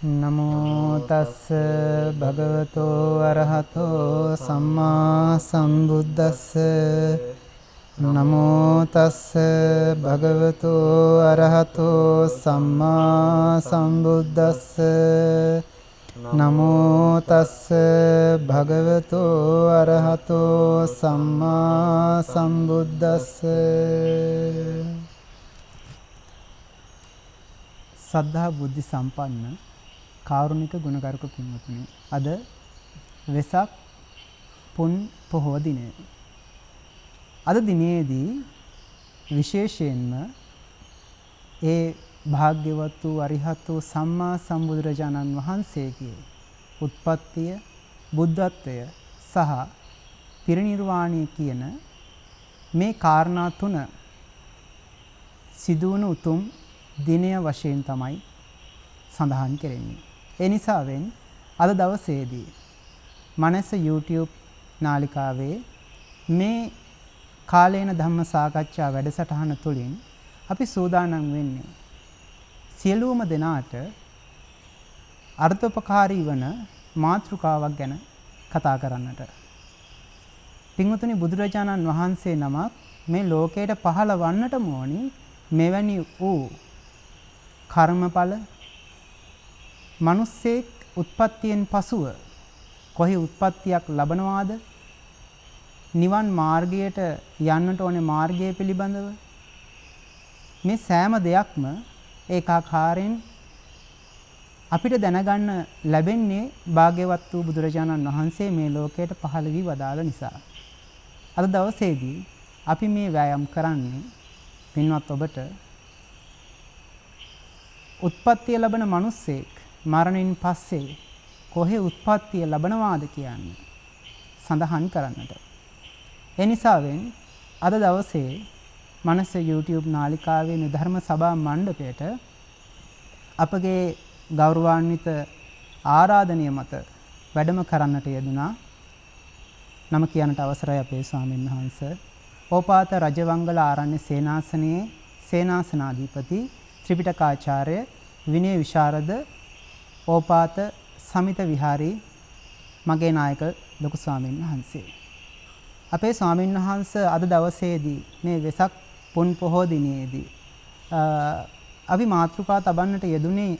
නමෝ තස්ස භගවතෝ අරහතෝ සම්මා සම්බුද්දස්ස නමෝ තස්ස භගවතෝ අරහතෝ සම්මා සම්බුද්දස්ස නමෝ තස්ස භගවතෝ අරහතෝ සම්මා සම්බුද්දස්ස. සද්ධා බුද්ධ සම්පන්න කාරුණික ගුණගරුක පින්වතුනි, අද වෙසක් පුන් පොහොව දිනය. අද දිනේදී විශේෂයෙන්ම ඒ භාග්‍යවත් වූ අරිහත් වූ සම්මා සම්බුදුරජාණන් වහන්සේගේ උත්පත්තිය, බුද්ධත්වය සහ පිරිනිර්වාණය කියන මේ කාරණා තුන සිදුවන උතුම් දිනය වශයෙන් තමයි සඳහන් කෙරෙන්නේ. ඒ නිසාවෙන් අද දවසේදී මනස YouTube නාලිකාවේ මේ කාලේන ධම්ම සාකච්ඡා වැඩසටහන තුළින් අපි සූදානම් වෙන්නේ සියලුම දෙනාට අර්ථෝපකාරී වන මාතෘකාවක් ගැන කතා කරන්නට. පින්වතුනි, බුදුරජාණන් වහන්සේ නමක් මේ ලෝකයට පහළ වන්නටම ඕනි මෙවැනි වූ කර්මඵල මිනිස්සෙක් උත්පත්තියෙන් පසුව කොහි උත්පත්තියක් ලබනවාද, නිවන් මාර්ගයට යන්නට ඕනේ මාර්ගය පිළිබඳව මේ සෑම දෙයක්ම ඒකාකාරයෙන් අපිට දැනගන්න ලැබෙන්නේ භාග්‍යවත් වූ බුදුරජාණන් වහන්සේ මේ ලෝකයට පහළ වී වදාළ නිසා. අද දවසේදී අපි මේ වෑයම් කරන්නේ පින්වත් ඔබට උත්පත්තිය ලබන මිනිස්සෙක් මරණින් පස්සේ කොහේ උත්පත්තිය ලබනවාද කියන්නේ සඳහන් කරන්නට. ඒ නිසාවෙන් අද දවසේ මනස YouTube නාලිකාවේ නිධර්ම සභා මණ්ඩපයට අපගේ ගෞරවාන්විත ආරාධනය මත වැඩම කරන්නට යෙදුනා. නම කියන්නට අවසරයි අපේ ස්වාමීන් වහන්සේ. ඕපාත රජවංගල ආරණ්‍ය සේනාසනයේ සේනාසනාධිපති ත්‍රිපිටකාචාර්ය විනය විශාරද ඕපාත සමිත විහාරී මගේ නායක ලොකු ස්වාමීන් වහන්සේ. අපේ ස්වාමීන් වහන්සේ අද දවසේදී මේ වෙසක් පුන් පොහෝ දිනයේදී අපි මාතෘකා තබන්නට යෙදුනේ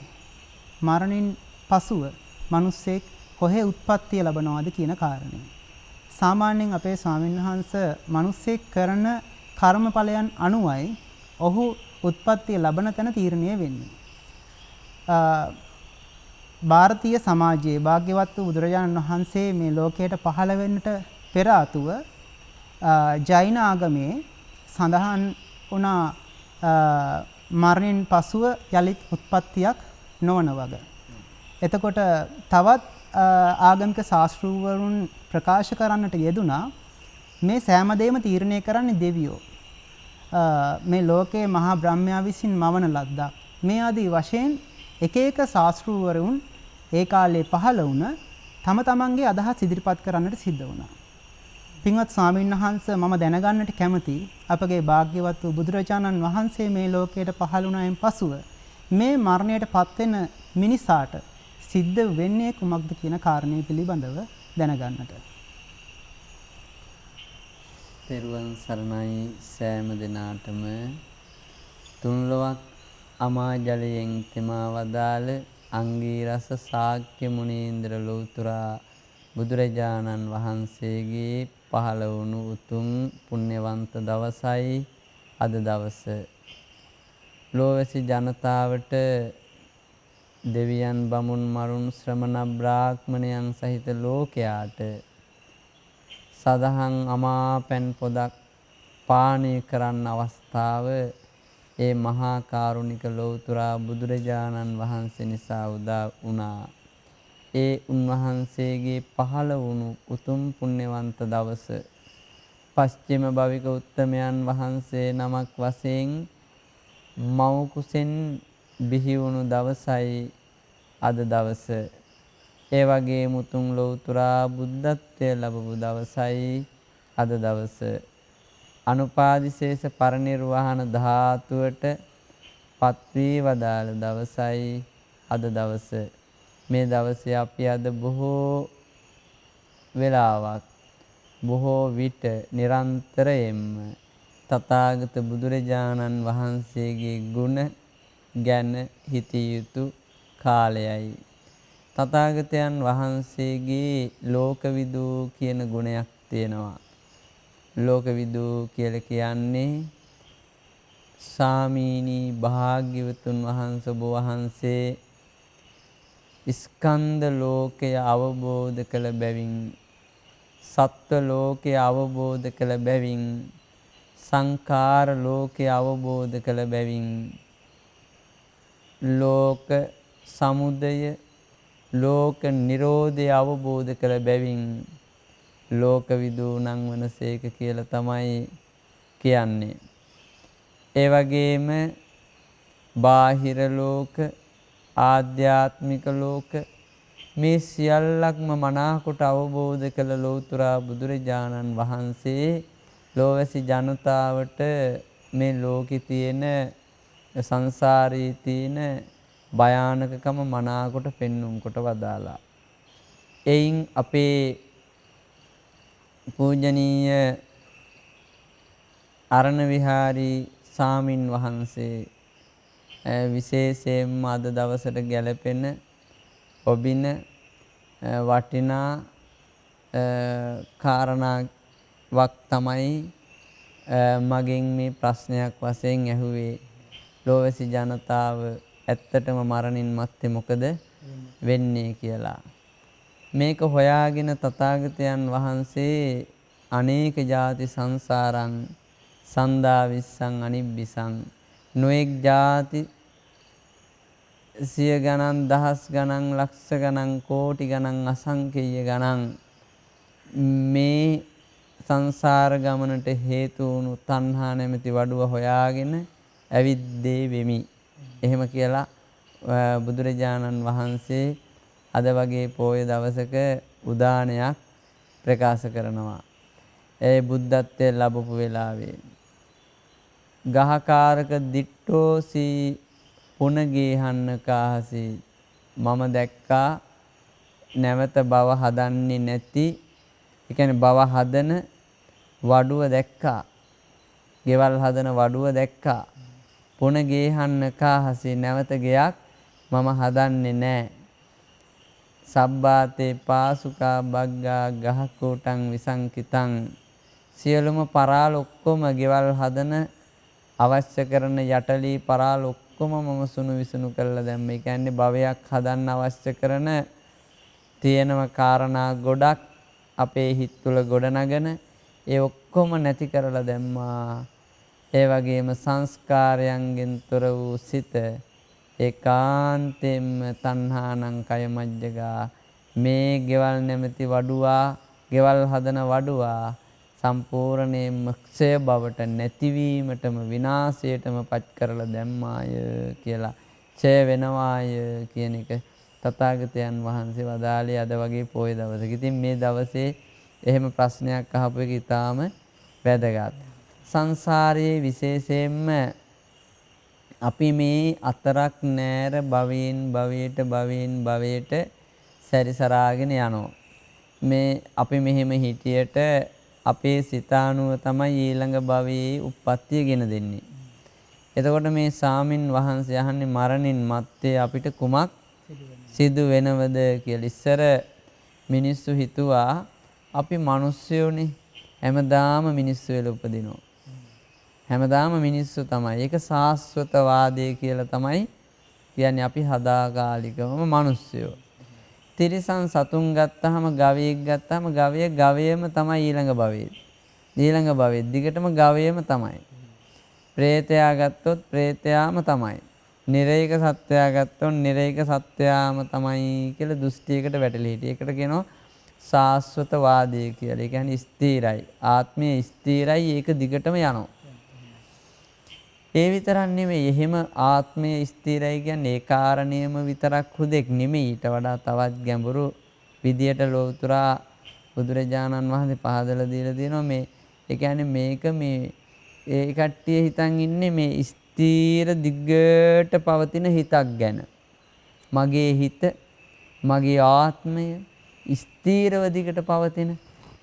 මරණින් පසුව මිනිස්සෙක් කොහේ උත්පත්තිය ලබනවාද කියන කාරණය. සාමාන්‍යයෙන් අපේ ස්වාමීන් වහන්සේ මිනිස්සෙක් කරන කර්මඵලයන් අනුවයි ඔහු උත්පත්තිය ලබන තැන තීරණය වෙන්නේ. ಭಾರತೀಯ සමාජයේ භාග්‍යවත් වූ බුදුරජාණන් වහන්සේ මේ ලෝකයට පහළ වෙන්නට පෙර ආතුව ජෛන ආගමේ සඳහන් වුණා මරණින් පසුව යලිත් උත්පත්තියක් නොවන වග. එතකොට තවත් ආගමික ශාස්ත්‍රූවරුන් ප්‍රකාශ කරන්නට යෙදුනා මේ සෑම දෙයක්ම තීරණය කරන්නේ දෙවියෝ. මේ ලෝකයේ මහා බ්‍රහ්මයා විසින් මවන ලද්දක්. මේ ආදී වශයෙන් එක එක ශාස්ත්‍රූවරුන් ඒ කාලේ පහළ වුණ තම තමන්ගේ අදහස් ඉදිරිපත් කරන්නට සිද්ධ වුණා. පින්වත් ස්වාමීන් වහන්සේ, මම දැනගන්නට කැමති අපගේ භාග්‍යවත් වූ බුදුරජාණන් වහන්සේ මේ ලෝකයට පහළ වුණායින් පසුව මේ මරණයට පත්වෙන මිනිසාට සිද්ධ වෙන්නේ කුමක්ද කියන කාරණේ පිළිබඳව දැනගන්නට. තෙරුවන් සරණයි සෑම දිනාටම. තුන්ලොවක් අමා ජලයෙන් තෙමා වදාළ අංගීරස ශාක්‍ය මුනීන්ද්‍ර ලෝතුරා බුදුරජාණන් වහන්සේගේ පහළ වුණු උතුම් පුණ්‍යවන්ත දවසයි අද දවස. ලෝවැසි ජනතාවට දෙවියන් බමුණු මරුන් ශ්‍රමණ බ්‍රාහ්මණයන් සහිත ලෝකයාට සදහන් අමා පැන් පොදක් පානය කරන්න අවස්ථාව ඒ මහා කාරුණික ලෝතුරා බුදුරජාණන් වහන්සේ නිසා උදා වුණා. ඒ උන්වහන්සේගේ පහළ වුණු උතුම් පුණ්‍යවන්ත දවස පස්චිම භවික උත්තමයන් වහන්සේ නමක් වශයෙන් මව් කුසෙන් බිහි වුණු දවසයි අද දවස. ඒ වගේ මුතුන් ලෝතුරා බුද්ධත්වය ලැබපු දවසයි අද දවස. අනුපාදිශේෂ පරිනිර්වාණ ධාතුවට පත් වී වදාළ දවසයි අද දවස. මේ දවසේ අපි අද බොහෝ වෙලාවක් බොහෝ විට නිරන්තරයෙන්ම තථාගත බුදුරජාණන් වහන්සේගේ ගුණ ගැන හිතිය යුතු කාලයයි. තථාගතයන් වහන්සේගේ ලෝකවිදූ කියන ගුණයක් තියෙනවා. ලෝකවිදූ කියලා කියන්නේ සාමීනී භාග්‍යවතුන් වහන්සේ ඔබ වහන්සේ ස්කන්ධ ලෝකය අවබෝධ කළ බැවින් සත්ව ලෝකය අවබෝධ කළ බැවින් සංඛාර ලෝකය අවබෝධ කළ බැවින් ලෝක සමුදය ලෝක නිරෝධය අවබෝධ කළ බැවින් ලෝකවිදූ නම් වනසේක කියලා තමයි කියන්නේ. ඒ වගේම බාහිර ලෝක ආධ්‍යාත්මික ලෝක මේ සියල්ලක්ම මනාකොට අවබෝධ කළ ලෝතුරා බුදුරජාණන් වහන්සේ ලෝවැසි ජනතාවට මේ ලෝකේ තියෙන සංසාරයේ තියෙන භයානකකම මනාකොට පෙන්눔 කොට වදාලා. එයින් අපේ පූජනීය අරණ විහාරී සාමින් වහන්සේ විශේෂයෙන්ම අද දවසට ගැලපෙන ඔබින වටිනා කාරණාවක් තමයි මගෙන් මේ ප්‍රශ්නයක් වශයෙන් ඇහුවේ. ලෝවැසි ජනතාව ඇත්තටම මරණින් මත්තේ මොකද වෙන්නේ කියලා. මේක හොයාගෙන තථාගතයන් වහන්සේ අනේක ಜಾති සංසාරං සන්දා විස්සං අනිබ්බිසං නොඑක් ಜಾති සිය ගණන් දහස් ගණන් ලක්ෂ ගණන් කෝටි ගණන් අසංකේය ගණන් මේ සංසාර ගමනට හේතු වුණු තණ්හා නැමැති වඩුව හොයාගෙන ඇවිද්දේ වෙමි. එහෙම කියලා බුදුරජාණන් වහන්සේ අද වගේ පොය දවසක උදානයක් ප්‍රකාශ කරනවා. ඒ බුද්ධත්වයේ ලැබපු වෙලාවේ ගහකාරක දිට්ඨෝසි පුනගේහන්න කාහසි මම දැක්කා නැවත භව හදන්නේ නැති ඒ කියන්නේ භව හදන වඩුව දැක්කා. ගෙවල් හදන වඩුව දැක්කා. පුනගේහන්න කාහසි නැවත ගෙයක් මම හදන්නේ නැහැ. සබ්බාතේ පාසුකා බග්ගා ගහකෝටං විසංකිතං සියලුම පරාල ඔක්කොම ගෙවල් හදන අවශ්‍ය කරන යටලී පරාල ඔක්කොම මම සුණු විසුණු කරලා දැම්ම. ඒ කියන්නේ භවයක් හදන්න අවශ්‍ය කරන තියෙනම කාරණා ගොඩක් අපේ හිත තුළ ගොඩනගෙන ඒ ඔක්කොම නැති කරලා දැම්මා. ඒ වගේම සංස්කාරයන්ගෙන් තොර වූ සිත ඒකාන්තයෙන්ම තණ්හානං කය මජ්ජගා මේ ගෙවල් නැමැති වඩුවා ගෙවල් හදන වඩුවා සම්පූර්ණයෙන්ම ක්ෂය බවට නැතිවීමටම විනාශයටම පත් කරලා දැම්මාය කියලා ඡය වෙනවාය කියන එක තථාගතයන් වහන්සේ වදාළේ අද වගේ පොය දවසක. ඉතින් මේ දවසේ එහෙම ප්‍රශ්නයක් අහපු එක ඊටාම වැදගත්. සංසාරයේ විශේෂයෙන්ම අපි මේ අතරක් නෑර භවයෙන් භවයට සැරිසරාගෙන යනවා. මේ අපි මෙහෙම හිටියට අපේ සිතානුව තමයි ඊළඟ භවයේ උප්පත්තිය ගෙන දෙන්නේ. එතකොට මේ සාමින් වහන්සේ අහන්නේ මරණින් මත්තේ අපිට කුමක් සිදු වෙනවද කියලා. ඉස්සර මිනිස්සු හිතුවා අපි මිනිස්සුනේ හැමදාම මිනිස්සු වෙලා උපදිනවා. හැමදාම මිනිස්සු තමයි. ඒක සාස්වතවාදය කියලා තමයි කියන්නේ. අපි හදාකාලිකවම මිනිස්සුයෝ. තිරිසන් සතුන් ගත්තාම ගවයෙක් ගත්තාම ගවයම තමයි ඊළඟ භවයේ. ඊළඟ භවයේ දිගටම ගවයම තමයි. ප්‍රේතයා ගත්තොත් ප්‍රේතයාම තමයි. නිරේක සත්වයා ගත්තොත් නිරේක සත්වයාම තමයි කියලා දෘෂ්ටියකට වැටලී හිටියේ. ඒකට කියනවා සාස්වතවාදය කියලා. ඒ කියන්නේ ස්ථිරයි. ආත්මය ස්ථිරයි. ඒක දිගටම යනවා. ඒ විතරක් නෙමෙයි. එහෙම ආත්මය ස්ථිරයි කියන්නේ ඒ කාරණේම විතරක් හුදෙක් නෙමෙයි. ඊට වඩා තවත් ගැඹුරු විදියට ලෝතුරා බුදුරජාණන් වහන්සේ පහදලා දීලා තියෙනවා මේ. ඒ කියන්නේ මේක මේ ඒ කට්ටිය හිතන් ඉන්නේ මේ ස්ථීර දිග්ගට පවතින හිතක් ගැන. මගේ හිත මගේ ආත්මය ස්ථීරව දිගට පවතින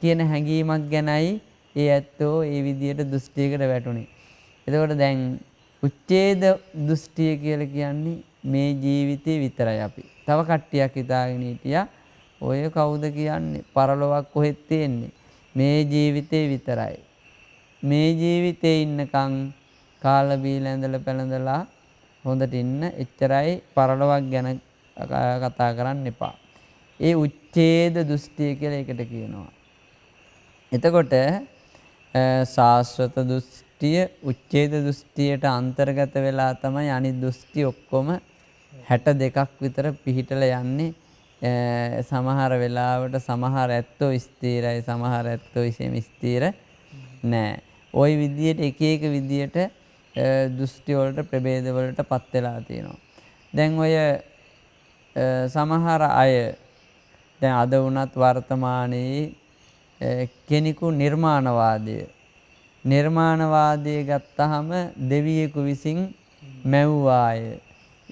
කියන හැඟීමක් ගැනයි ඒ ඇත්තෝ ඒ විදියට දෘෂ්ටියකට වැටුනේ. එතකොට දැන් උච්ඡේද දෘෂ්ටිය කියලා කියන්නේ මේ ජීවිතේ විතරයි අපි. තව කට්ටියක් හිතාගෙන හිටියා ඔය කවුද කියන්නේ පරලොවක් කොහෙද තියෙන්නේ? මේ ජීවිතේ විතරයි. මේ ජීවිතේ ඉන්නකම් කාලා බීලා ඇඳලා පැළඳලා හොඳට ඉන්න එච්චරයි පරලොවක් ගැන කතා කරන්න එපා. ඒ උච්ඡේද දෘෂ්ටිය කියලා ඒකට කියනවා. එතකොට සාස්වත දෘෂ්ටිය උච්ඡේද දෘෂ්ටියට අන්තර්ගත වෙලා තමයි අනිත් දෘෂ්ටි ඔක්කොම 62ක් විතර පිහිටලා යන්නේ. සමහර වෙලාවට සමහර ඇත්තෝ ස්ථිරයි සමහර ඇත්තෝ ඉසෙම ස්ථිර නෑ. ওই විදියට එක එක විදියට දෘෂ්ටි වලට ප්‍රභේද වලට පත් වෙලා තියෙනවා. දැන් ඔය සමහර අය දැන් අද වුණත් වර්තමානයේ කෙනෙකු නිර්මාණවාදය ගත්තාම දෙවියෙකු විසින් මැව්වාය.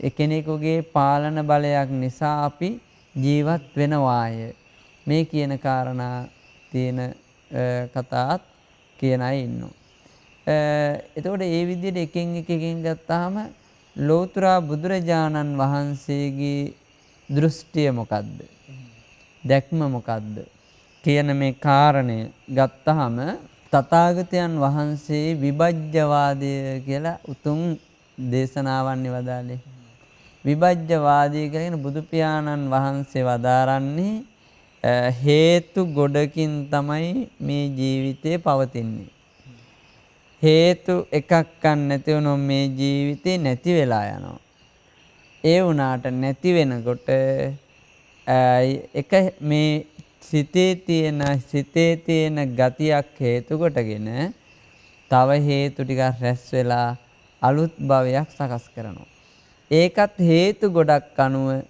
කෙනෙකුගේ පාලන බලයක් නිසා අපි ජීවත් වෙනවාය. මේ කියන කාරණා තියෙන කතාත් කියන අය ඉන්නවා. එතකොට ඒ විදිහට එකෙන් ගත්තාම ලෝතර බුදුරජාණන් වහන්සේගේ දෘෂ්ටිය මොකද්ද? දැක්ම මොකද්ද? කියන මේ කාරණය ගත්තාම තථාගතයන් වහන්සේ විභජ්‍යවාදය කියලා උතුම් දේශනාවන් වදාළේ. විභජ්‍යවාදය කියන බුදු පියාණන් වහන්සේ වදාරන්නේ හේතු ගොඩකින් තමයි මේ ජීවිතේ පවතින්නේ. හේතු එකක් නැති වුණොත් මේ ජීවිතේ නැති වෙලා යනවා. ඒ වුණාට නැති වෙනකොට එක මේ සිතේ තියෙන ගතියක් හේතු කොටගෙන තව හේතු ටිකක් රැස් වෙලා අලුත් භවයක් සකස් කරනවා. ඒකත් හේතු ගොඩක් අනුව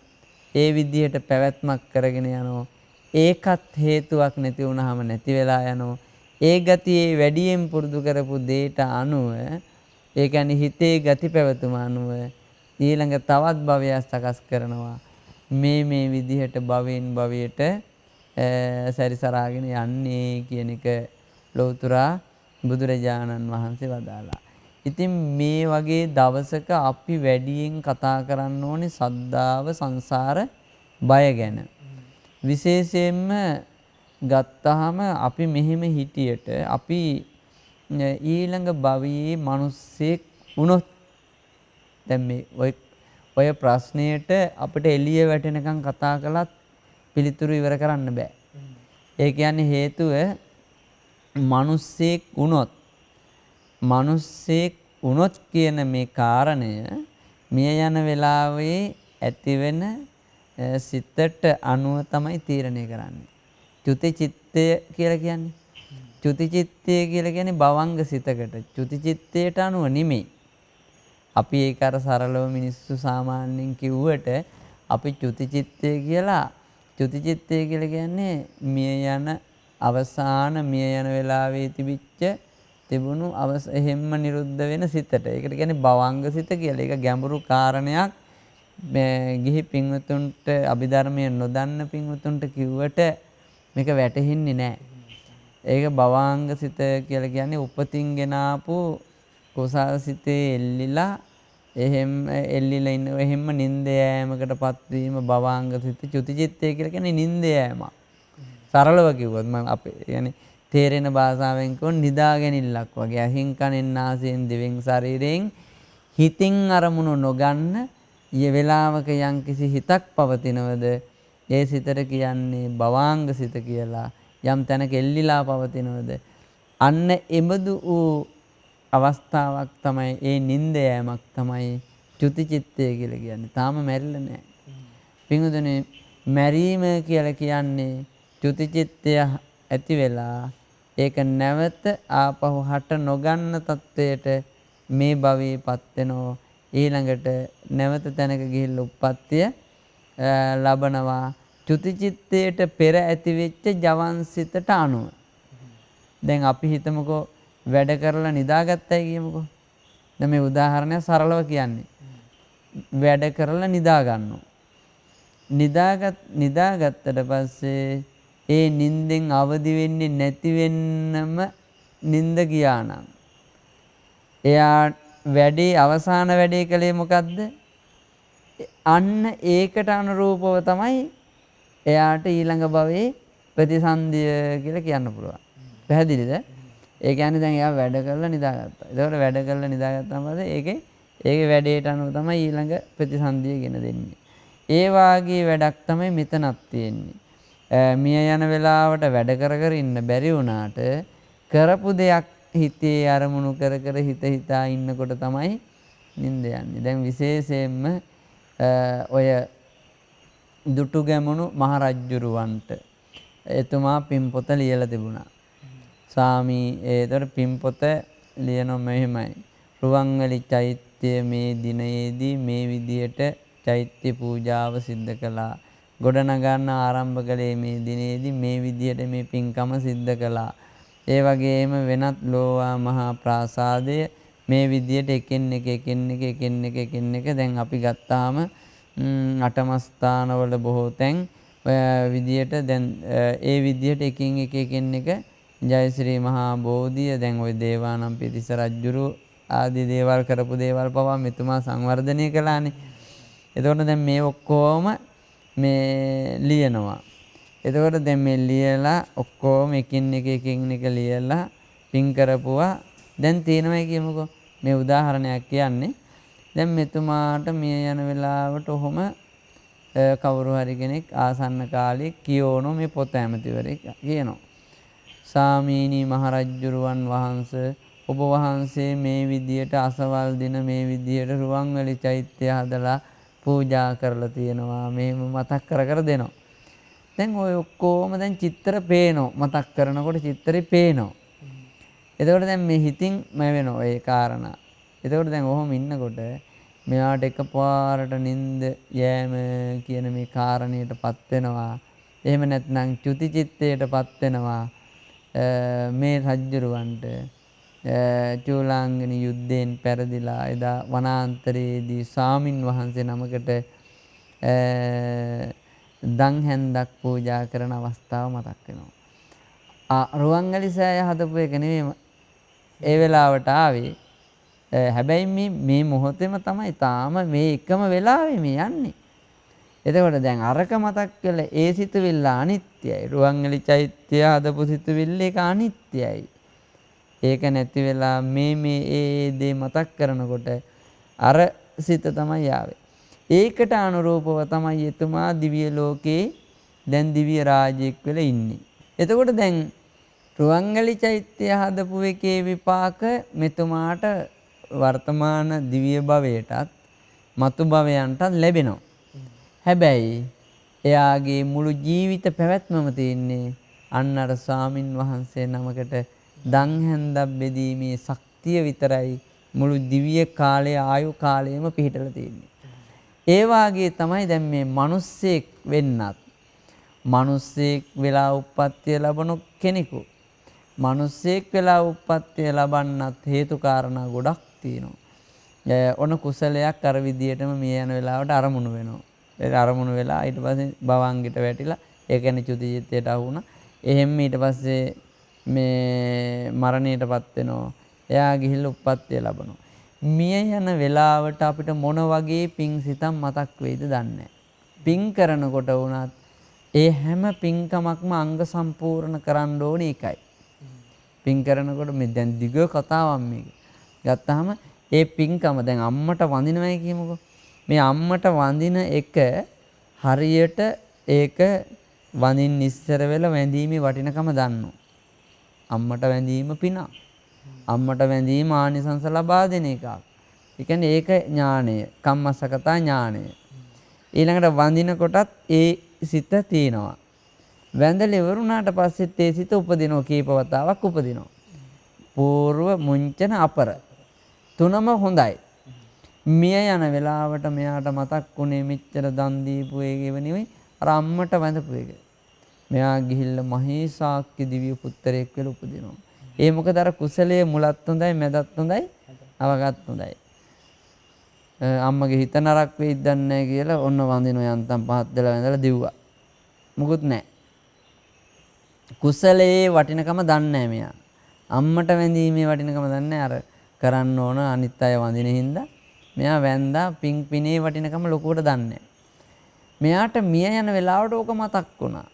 ඒ විදිහට පැවැත්මක් කරගෙන යනවා. ඒකත් හේතුවක් නැති වුණාම නැති වෙලා යනවා. ඒ ගතියේ වැඩියෙන් පුරුදු කරපු දෙයට අනුව ඒ කියන්නේ හිතේ ගති පැවතුම අනුව ඊළඟ තවත් භවයක් සකස් කරනවා. මේ විදිහට භවෙන් භවයට සැරිසරාගෙන යන්නේ කියන එක ලෞතර බුදුරජාණන් වහන්සේ වදාළා. ඉතින් මේ වගේ දවසක අපි වැඩියෙන් කතා කරන්න ඕනේ සද්ධාව සංසාර බය ගැන. විශේෂයෙන්ම ගත්තාම අපි මෙහෙම හිටියට අපි ඊළඟ භවයේ මිනිස්සෙක් වුණොත් දැන් මේ ඔය ප්‍රශ්නයට අපිට එළිය වැටෙනකන් කතා කළත් පිළිතුරු ඉවර කරන්න බෑ. ඒ කියන්නේ හේතුව මිනිස්සෙක් වුණොත් කියන මේ කාරණය මිය යන වෙලාවේ ඇතිවෙන සිතට අනුව තමයි තීරණය කරන්නේ. චුති චිත්තය කියලා කියන්නේ. චුති චිත්තය කියලා කියන්නේ භවංග සිතකට. චුති චිත්තයට අනුව නෙමෙයි. අපි ඒක අර සරලව මිනිස්සු සාමාන්‍යයෙන් කිව්වට අපි චුති චිත්තය කියලා කියන්නේ මිය යන අවසාන මිය යන වෙලාවේ තිබුණු එහෙම්ම නිරුද්ධ වෙන සිතට. ඒකට කියන්නේ භවංග සිත කියලා. ඒක ගැඹුරු කාරණයක්. ගිහි පින්වතුන්ට අභිධර්මය නොදන්න පින්වතුන්ට කිව්වට මේක වැටහෙන්නේ නැහැ. ඒක භවංග සිත කියලා කියන්නේ උපතින් ගෙන ආපු කුසල් සිතේ එල්ලිලා ඉන්න එහෙම්ම නින්ද යෑමකටපත් වීම භවංග සිත. චුති චිත්තය කියලා කියන්නේ නින්ද යෑම. සරලව කිව්වොත් මම අපේ يعني තේරෙන භාෂාවෙන් කියොත් නිදාගැනිල්ලක් වගේ. අහිං කනෙන් නාසයෙන් දිවෙන් ශරීරයෙන් හිතින් අරමුණු නොගන්න වෙලාවක යම්කිසි හිතක් පවතිනවද ඒ සිතට කියන්නේ භවාංග සිත කියලා. යම් තැනක එල්ලිලා පවතිනවද අන්න එබඳු වූ අවස්ථාවක් තමයි ඒ නින්ද යෑමක් තමයි චුති චිත්තය කියලා කියන්නේ. තාම මැරිලා නැහැ. පින්වතුනි මැරීම කියලා කියන්නේ චුති චිත්තය ඇති වෙලා ඒක නැවත ආපහු හට නොගන්න තත්වයට මේ භවයේපත් වෙනවා. ඊළඟට නැවත තැනක ගිහිල්ලා උප්පත්තිය ලබනවා. චුති චිත්තයට පෙර ඇති වෙච්ච ජවන් සිතට අනුව. දැන් අපි හිතමුකෝ වැඩ කරලා නිදාගත්තයි කියමුකෝ. දැන් මේ උදාහරණය සරලව කියන්නේ. වැඩ කරලා නිදා ගන්නවා. නිදාගත්තට පස්සේ ඒ නිින්දෙන් අවදි වෙන්නේ නැති වෙන්නම නිින්ද ගියා නම් එයා වැඩේ අවසාන වැඩේ කළේ මොකද්ද? අන්න ඒකට අනුරූපව තමයි එයාට ඊළඟ භවයේ ප්‍රතිසන්දිය කියලා කියන්න පුළුවන්. පැහැදිලිද? ඒ කියන්නේ දැන් එයා වැඩ කරලා නිදාගත්තා. ඒතකොට වැඩ කරලා නිදාගත්තාම පස්සේ ඒකේ වැඩේට අනුව තමයි ඊළඟ ප්‍රතිසන්දිය ගෙන දෙන්නේ. ඒ වාගේ වැඩක් තමයි මෙතනක් තියෙන්නේ. මිය යන වෙලාවට වැඩ කර ඉන්න බැරි වුණාට කරපු දෙයක් හිතේ අරමුණු කර හිතා ඉන්නකොට තමයි නිින්ද යන්නේ. දැන් විශේෂයෙන්ම ඔය දුටුගැමුණු මහරජුරවන්ට එතුමා පින්පොත ලියලා තිබුණා. සාමී ඒතර පින්පොත ලියනො මෙහෙමයි. රුවන්වැලි චෛත්‍ය මේ දිනයේදී මේ විදියට චෛත්‍ය පූජාව සිද්ධ කළා. ගොඩනගන්න ආරම්භ කළේ මේ දිනේදී මේ විදියට මේ පින්කම සිද්ධ කළා. ඒ වගේම වෙනත් ලෝවා මහා ප්‍රාසාදය මේ විදියට එකින් එක දැන් අපි ගත්තාම අටම ස්ථානවල බොහෝ තැන් විදියට දැන් ඒ විදියට එකින් එක ජයශ්‍රී මහා බෝධිය දැන් ওই දේවානම්පියතිස්ස රජුරු ආදී දේවල් කරපු දේවල් පවා මෙතුමා සංවර්ධනය කළානේ. එතකොට දැන් මේ ඔක්කොම මේ ලියනවා. එතකොට දැන් මේ ලියලා ඔක්කොම එකින් එක ලියලා පින් කරපුවා දැන් තියෙනවා කියමුකෝ. මේ උදාහරණයක් කියන්නේ දැන් මෙතුමාට මිය යන වෙලාවට ඔහොම කවුරු හරි කෙනෙක් ආසන්න කාලේ කියවනෝ මේ පොත ඇමතිවරයෙක් කියනවා. සාමීනී මහරජුරුවන් වහන්සේ ඔබ වහන්සේ මේ විදියට අසවල් දින මේ විදියට රුවන්වැලි චෛත්‍ය හදලා පූජා කරලා තියෙනවා. මෙහෙම මතක් කර දෙනවා. දැන් ඔය ඔක්කොම දැන් චිත්‍ර පේනවා. මතක් කරනකොට චිත්‍රේ පේනවා. එතකොට දැන් මේ හිතින් වෙනවා ඒ කාරණා. එතකොට දැන් ඔහොම ඉන්නකොට මෙයාට එකපාරට නිින්ද යෑම කියන මේ කාරණේටපත් වෙනවා. එහෙම නැත්නම් චුති චිත්තයටපත් වෙනවා. මේ රජුරවන්ට චූලාංගනි යුද්ධයෙන් පෙරදිලා එදා වනාන්තරයේදී ස්වාමින් වහන්සේ නමකට දන් හැන්දක් පූජා කරන අවස්ථාව මතක් වෙනවා. රුවන්වැලි සෑය හදපු එක නෙමෙයි ඒ වෙලාවට ආවේ. හැබැයි මේ මොහොතේම තමයි තාම මේ එකම වෙලාවේ මේ යන්නේ. එතකොට දැන් අරක මතක් කළ ඒ සිතුවිල්ල අනිත්‍යයි. රුවන්වැලි චෛත්‍ය හදපු සිතුවිල්ල ඒක අනිත්‍යයි. ඒක නැති වෙලා මේ ඒ දේ මතක් කරනකොට අර සිත තමයි ආවේ. ඒකට අනුරූපව තමයි එතුමා දිව්‍ය ලෝකේ දැන් දිව්‍ය රාජ්‍යයක් වෙලා ඉන්නේ. එතකොට දැන් රුවන්වැලි චෛත්‍ය හදපු එකේ විපාක මෙතුමාට වර්තමාන දිව්‍ය භවයටත් මතු භවයන්ටත් ලැබෙනවා. හැබැයි එයාගේ මුළු ජීවිත පැවැත්මම තියෙන්නේ අන්න අර ස්වාමින් වහන්සේ නමකට දන් හැන්දක් බෙදීමේ ශක්තිය විතරයි මුළු දිව්‍ය කාලයේ ආයු කාලයම පිහිටලා තියෙන්නේ. ඒ වාගේ තමයි දැන් මේ මිනිස්සෙක් වෙන්නත් මිනිස්සෙක් වෙලා උප්පත්තිය ලැබුණු කෙනෙකු මිනිස්සෙක් වෙලා උප්පත්තිය ලබන්නත් හේතු කාරණා ගොඩක් තියෙනවා. ඔන්න කුසලයක් අර විදියටම මිය යන වෙලාවට අරමුණු වෙනවා. ඒ අරමුණු වෙලා ඊට පස්සේ භවංගයට වැටිලා ඒ කියන්නේ චුති චිත්තයට අහු වුණා. එහෙම ඊට පස්සේ මේ මරණයටපත් වෙනවා. එයා ගිහිල්ලා උප්පත්තිය ලබනවා. මිය යන වෙලාවට අපිට මොන වගේ පිං සිතක් මතක් වෙයිද දන්නේ නැහැ. පිං කරනකොට වුණත් ඒ හැම පිංකමක්ම අංග සම්පූර්ණ කරන්න ඕනේ එකයි. පිං කරනකොට මේ දැන් දිග කතාවක් මේක. ගත්තාම ඒ පිංකම දැන් අම්මට වඳිනවයි කියමුකෝ. මේ අම්මට වඳින එක හරියට ඒක වඳින්න ඉස්සර වෙලා වැඳීමේ වටිනකම දන්නවා. අම්මට වැඳීම පිනක්. අම්මට වැඳීම ආනිසංස ලබා දෙන එකක්. ඒ කියන්නේ ඒක ඥානය, කම්මස්සකතා ඥානය. ඊළඟට වඳින කොටත් ඒ සිත තියෙනවා. වැඳලා ඉවරුණාට පස්සෙත් ඒ සිත උපදිනවා කීප වතාවක් උපදිනවා. పూర్ව මුංචන අපර තුනම හොඳයි. මිය යන වෙලාවට මෙයාට මතක් වුණේ මෙච්චර දන් දීපු ඒකේව නෙවෙයි අර අම්මට වැඳපු එක. මෙයා ගිහිල්ලා මහේසාක්‍ය දිව්‍ය පුත්‍රයෙක් වෙලා උපදිනවා. ඒ මොකද අර කුසලයේ මුලත් හොඳයි මැදත් හොඳයි අවගත් හොඳයි. අම්මගේ හිත නරක් වෙයිද දන්නේ නැහැ කියලා ඔන්න වඳිනවා යන්තම් පහත් දලා වැඳලා දිව්වා. මුකුත් නැහැ. කුසලයේ වටිනකම දන්නේ නැහැ මෙයා. අම්මට වැඳීමේ වටිනකම දන්නේ නැහැ. අර කරන්න ඕන අනිත් අය වඳින හින්දා මෙයා වැඳා පිනේ වටිනකම ලොකුවට දන්නේ නැහැ. මෙයාට මිය යන වෙලාවට ඕක මතක් වුණා.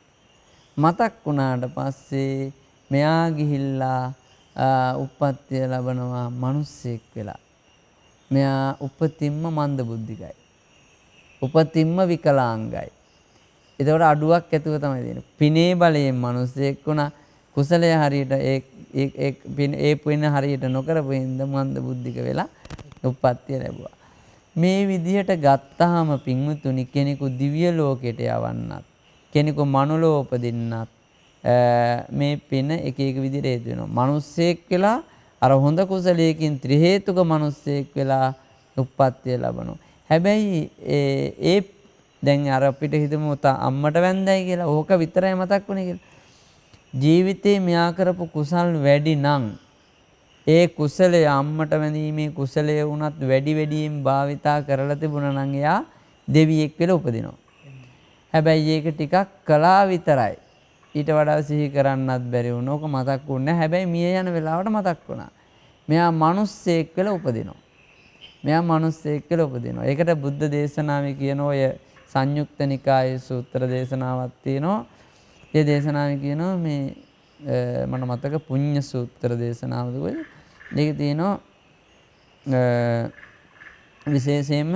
මතක් වුණාට පස්සේ මෙයා ගිහිල්ලා උප්පත්තිය ලබනවා මිනිස්සෙක් වෙලා. මෙයා උපතින්ම මන්ද බුද්ධිකයි. උපතින්ම විකලාංගයි. ඒතකොට අඩුවක් ඇතුව තමයි දෙන්නේ. පිනේ බලයෙන් මිනිස්සෙක් වුණා. කුසලයේ හරියට ඒ පින හරියට නොකරපු හින්දා මන්ද බුද්ධික වෙලා උප්පත්තිය ලැබුවා. මේ විදිහට ගත්තාම පින්වතුනි කෙනෙකු දිව්‍ය ලෝකයට යවන්නත් කෙනෙකු මනුලෝ උපදින්නත් මේ පින එක එක විදිහට හේතු වෙනවා. මිනිස්සෙක් වෙලා අර හොඳ කුසලයකින් ත්‍රි හේතුක මිනිස්සෙක් වෙලා උප්පත්තිය ලබනවා. හැබැයි ඒ දැන් අර අපිට හිතමු අම්මට වැන්දයි කියලා ඕක විතරයි මතක් වුනේ කියලා. ජීවිතේ මෙයා කරපු කුසල් වැඩි නම් ඒ කුසලයේ අම්මට වැඳීමේ කුසලයේ වුණත් වැඩි වැඩියෙන් භාවිතා කරලා තිබුණා නම් එයා දෙවියෙක් වෙලා උපදිනවා. හැබැයි ඒක ටිකක් කලා විතරයි. ඊට වඩා සිහි කරන්නත් බැරි වුණා. ඕක මතක් වුණේ නැහැ. හැබැයි මිය යන වෙලාවට මතක් වුණා. මෙයා මිනිස්සෙක් වෙලා උපදිනවා. මෙයා මිනිස්සෙක් වෙලා උපදිනවා. ඒකට බුද්ධ දේශනාවේ කියන ඔය සංයුක්ත නිකායේ සූත්‍ර දේශනාවක් තියෙනවා. ඒ දේශනාවේ කියනවා මේ මට මතක පුඤ්ඤ සූත්‍ර දේශනාවද කොයිද? මේක තියෙනවා විශේෂයෙන්ම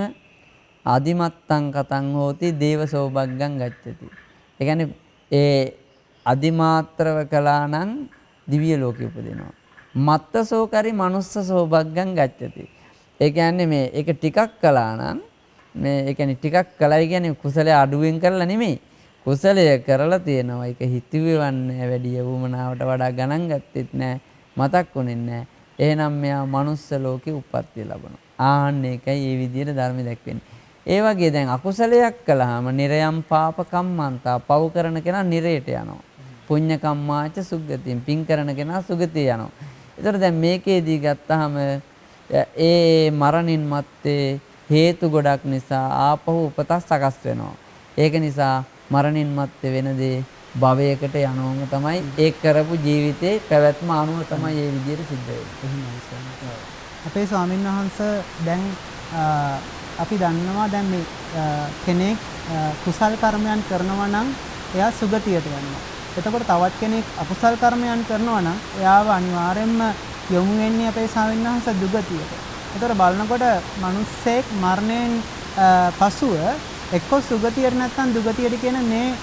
ආදිමත්තං කතං හෝති දේව සෝභග්ගං ගච්ඡති. ඒ කියන්නේ ඒ අදිමාත්‍රව කළා නම් දිව්‍ය ලෝකෙ උපදිනවා. මත්තසෝකරි මනුස්ස සෝභග්ගං ගච්ඡති. ඒ කියන්නේ මේ ඒක ටිකක් කළා නම් මේ ඒ කියන්නේ ටිකක් කළයි කියන්නේ කුසලයේ අඩුවෙන් කරලා නෙමෙයි. කුසලය කරලා තියෙනවා. ඒක හිතුවේවන්නේ වැඩි යවුමනාවට වඩා ගණන් ගත්තෙත් නෑ. මතක් වුණේ නෑ. එහෙනම් මෙයා මනුස්ස ලෝකේ උප්පත්තිය ලබනවා. ආන්න ඒකයි මේ විදිහට ධර්ම දැක්වෙන්නේ. ඒ වගේ දැන් අකුසලයක් කළාම නිරයම් පාප කම්මන්තා පව් කරන කෙනා නිරයට යනවා. පුඤ්ඤ කම්මාච සුග්ගතින් පින් කරන කෙනා සුගතිය යනවා. ඒතර දැන් මේකේදී ගත්තාම ඒ මරණින් මත්තේ හේතු ගොඩක් නිසා ආපහු උපතක් සකස් වෙනවා. ඒක නිසා මරණින් මත්තේ වෙන දේ භවයකට යනවම තමයි ඒ කරපු ජීවිතේ පැවැත්ම අනුව තමයි මේ විදිහට සිද්ධ වෙන්නේ. අපේ ස්වාමීන් වහන්සේ දැන් අපි දන්නවා දැන් මේ කෙනෙක් කුසල් කර්මයන් කරනවා නම් එයා සුගතියට යනවා. එතකොට තවත් කෙනෙක් අකුසල් කර්මයන් කරනවා නම් එයාව අනිවාර්යයෙන්ම යොමු වෙන්නේ අපේ ස්වාමීන් වහන්සේ දුගතියට. එතකොට බලනකොට මිනිස්සෙක් මරණයෙන් පසුව එක්ක සුගතියට නැත්නම් දුගතියට කියන මේ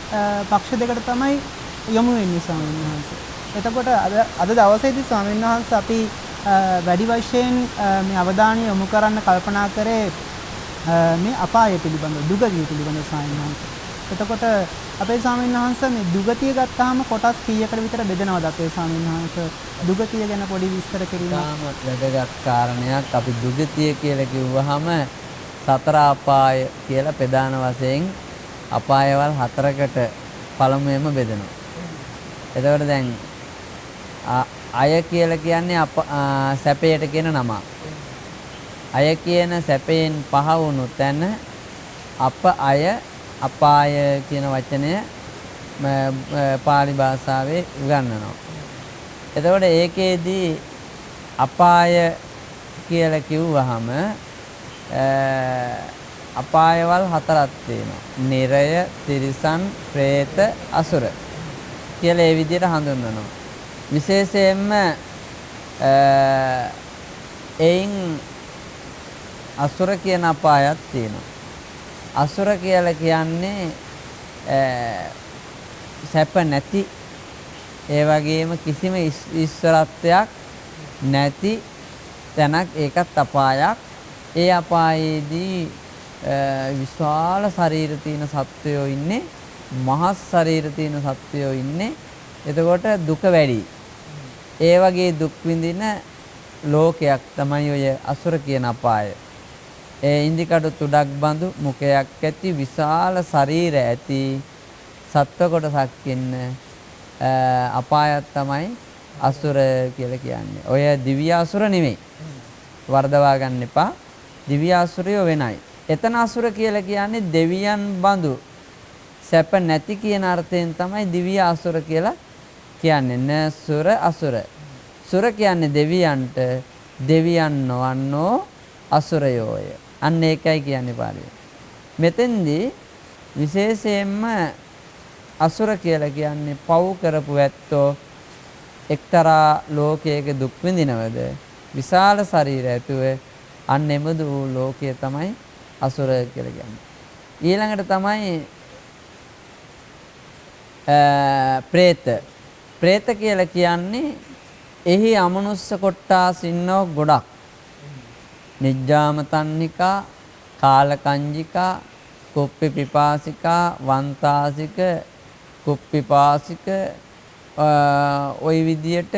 පක්ෂ දෙකට තමයි යොමු වෙන්නේ ස්වාමීන් වහන්සේ. එතකොට අද දවසේදී ස්වාමීන් වහන්සේ අපි වැඩි වශයෙන් මේ අවධානය යොමු කරන්න කල්පනා කරේ මේ අපාය පිළිබඳව දුගතිය පිළිබඳව ස්වාමීන් වහන්සේ. එතකොට අපේ ස්වාමීන් වහන්සේ මේ දුගතිය ගත්තාම කොටස් කීයකට විතර බෙදනවද අපේ ස්වාමීන් වහන්සේ? දුගතිය ගැන පොඩි විස්තර කිරීමක්. වැදගත් කාරණයක්. අපි දුගතිය කියලා කිව්වහම සතර අපාය කියලා ප්‍රධාන වශයෙන් අපායවල හතරකට පළමුවෙන්ම බෙදෙනවා. එතකොට දැන් අය කියලා කියන්නේ සැපයට කියන නම. අය කියන සැපයෙන් පහ වුණු තැන අය අපාය කියන වචනය පාලි භාෂාවේ උගන්වනවා. එතකොට ඒකේදී අපාය කියලා කිව්වහම අපායවල හතරක් තියෙනවා. නිරය, තිරිසන්, പ്രേත, අසුර කියලා ඒ විදිහට හඳුන්වනවා. විශේෂයෙන්ම එයින් අසුර කියන අපායක් තියෙනවා. අසුර කියලා කියන්නේ සැප නැති ඒ වගේම කිසිම ඊශ්වරත්වයක් නැති තැනක්. ඒකත් අපායක්. ඒ අපායේදී විශාල ශරීර තියෙන සත්වයෝ ඉන්නේ. මහත් ශරීර තියෙන සත්වයෝ ඉන්නේ. එතකොට දුක වැඩි. ඒ වගේ දුක් විඳින ලෝකයක් තමයි ඔය අසුර කියන අපාය. ඒ ඉන්දිකඩු තුඩක් බඳු මුඛයක් ඇති විශාල ශරීර ඇති සත්ව කොටසක් ඉන්න අපායක් තමයි අසුර කියලා කියන්නේ. ඔය දිව්‍ය අසුර නෙමෙයි. වර්ධවා ගන්න එපා. දිව්‍ය අසුරයෝ වෙනයි. එතන අසුර කියලා කියන්නේ දෙවියන් බඳු සැප නැති කියන අර්ථයෙන් තමයි දිව්‍ය අසුර කියලා කියන්නේ. නසුර අසුර. සුර කියන්නේ දෙවියන්ට, දෙවියන් නොවන්නෝ අසුරයෝය. අන්න ඒකයි කියන්නේ පාළිය. මෙතෙන්දී විශේෂයෙන්ම අසුර කියලා කියන්නේ පව් කරපු ඇත්තෝ එක්තරා ලෝකයක දුක් විඳිනවද විශාල ශරීර ඇතුව අන්න එබඳු ලෝකය තමයි අසුර කියලා කියන්නේ. ඊළඟට තමයි പ്രേත. പ്രേත කියලා කියන්නේ එහි අමනුස්ස කොට්ටාස් ඉන්නව ගොඩක්. නිජ්ජාම තන්නිකා, කාලකංජිකා, කුප්පි පිපාසිකා, වන්තාසික, කුප්පිපාසික ওই විදියට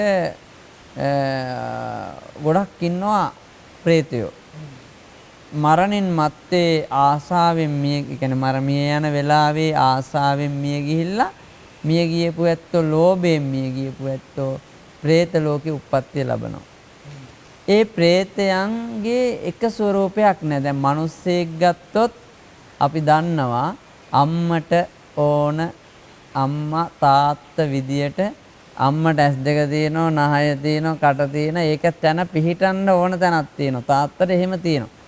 ගොඩක් ඉන්නවා പ്രേතයෝ. මරණින් මත්තේ ආසාවෙන් මිය යන වෙලාවේ ආසාවෙන් මිය ගිහිල්ලා මිය ගියපු ඇත්තෝ ලෝභයෙන් මිය ගියපු ඇත්තෝ പ്രേත ලෝකේ උප්පත්තිය ලබනවා. ඒ പ്രേතයන්ගේ එක ස්වරූපයක් නෑ. දැන් මිනිස්සෙක් ගත්තොත් අපි දන්නවා අම්මට ඕන අම්මා තාත්තා විදියට අම්මට ඇස් දෙක තියෙනවා, නහය තියෙනවා, කට තියෙනවා. ඒක තැන පිහිටන්න ඕන තැනක් තියෙනවා. තාත්තට එහෙම තියෙනවා.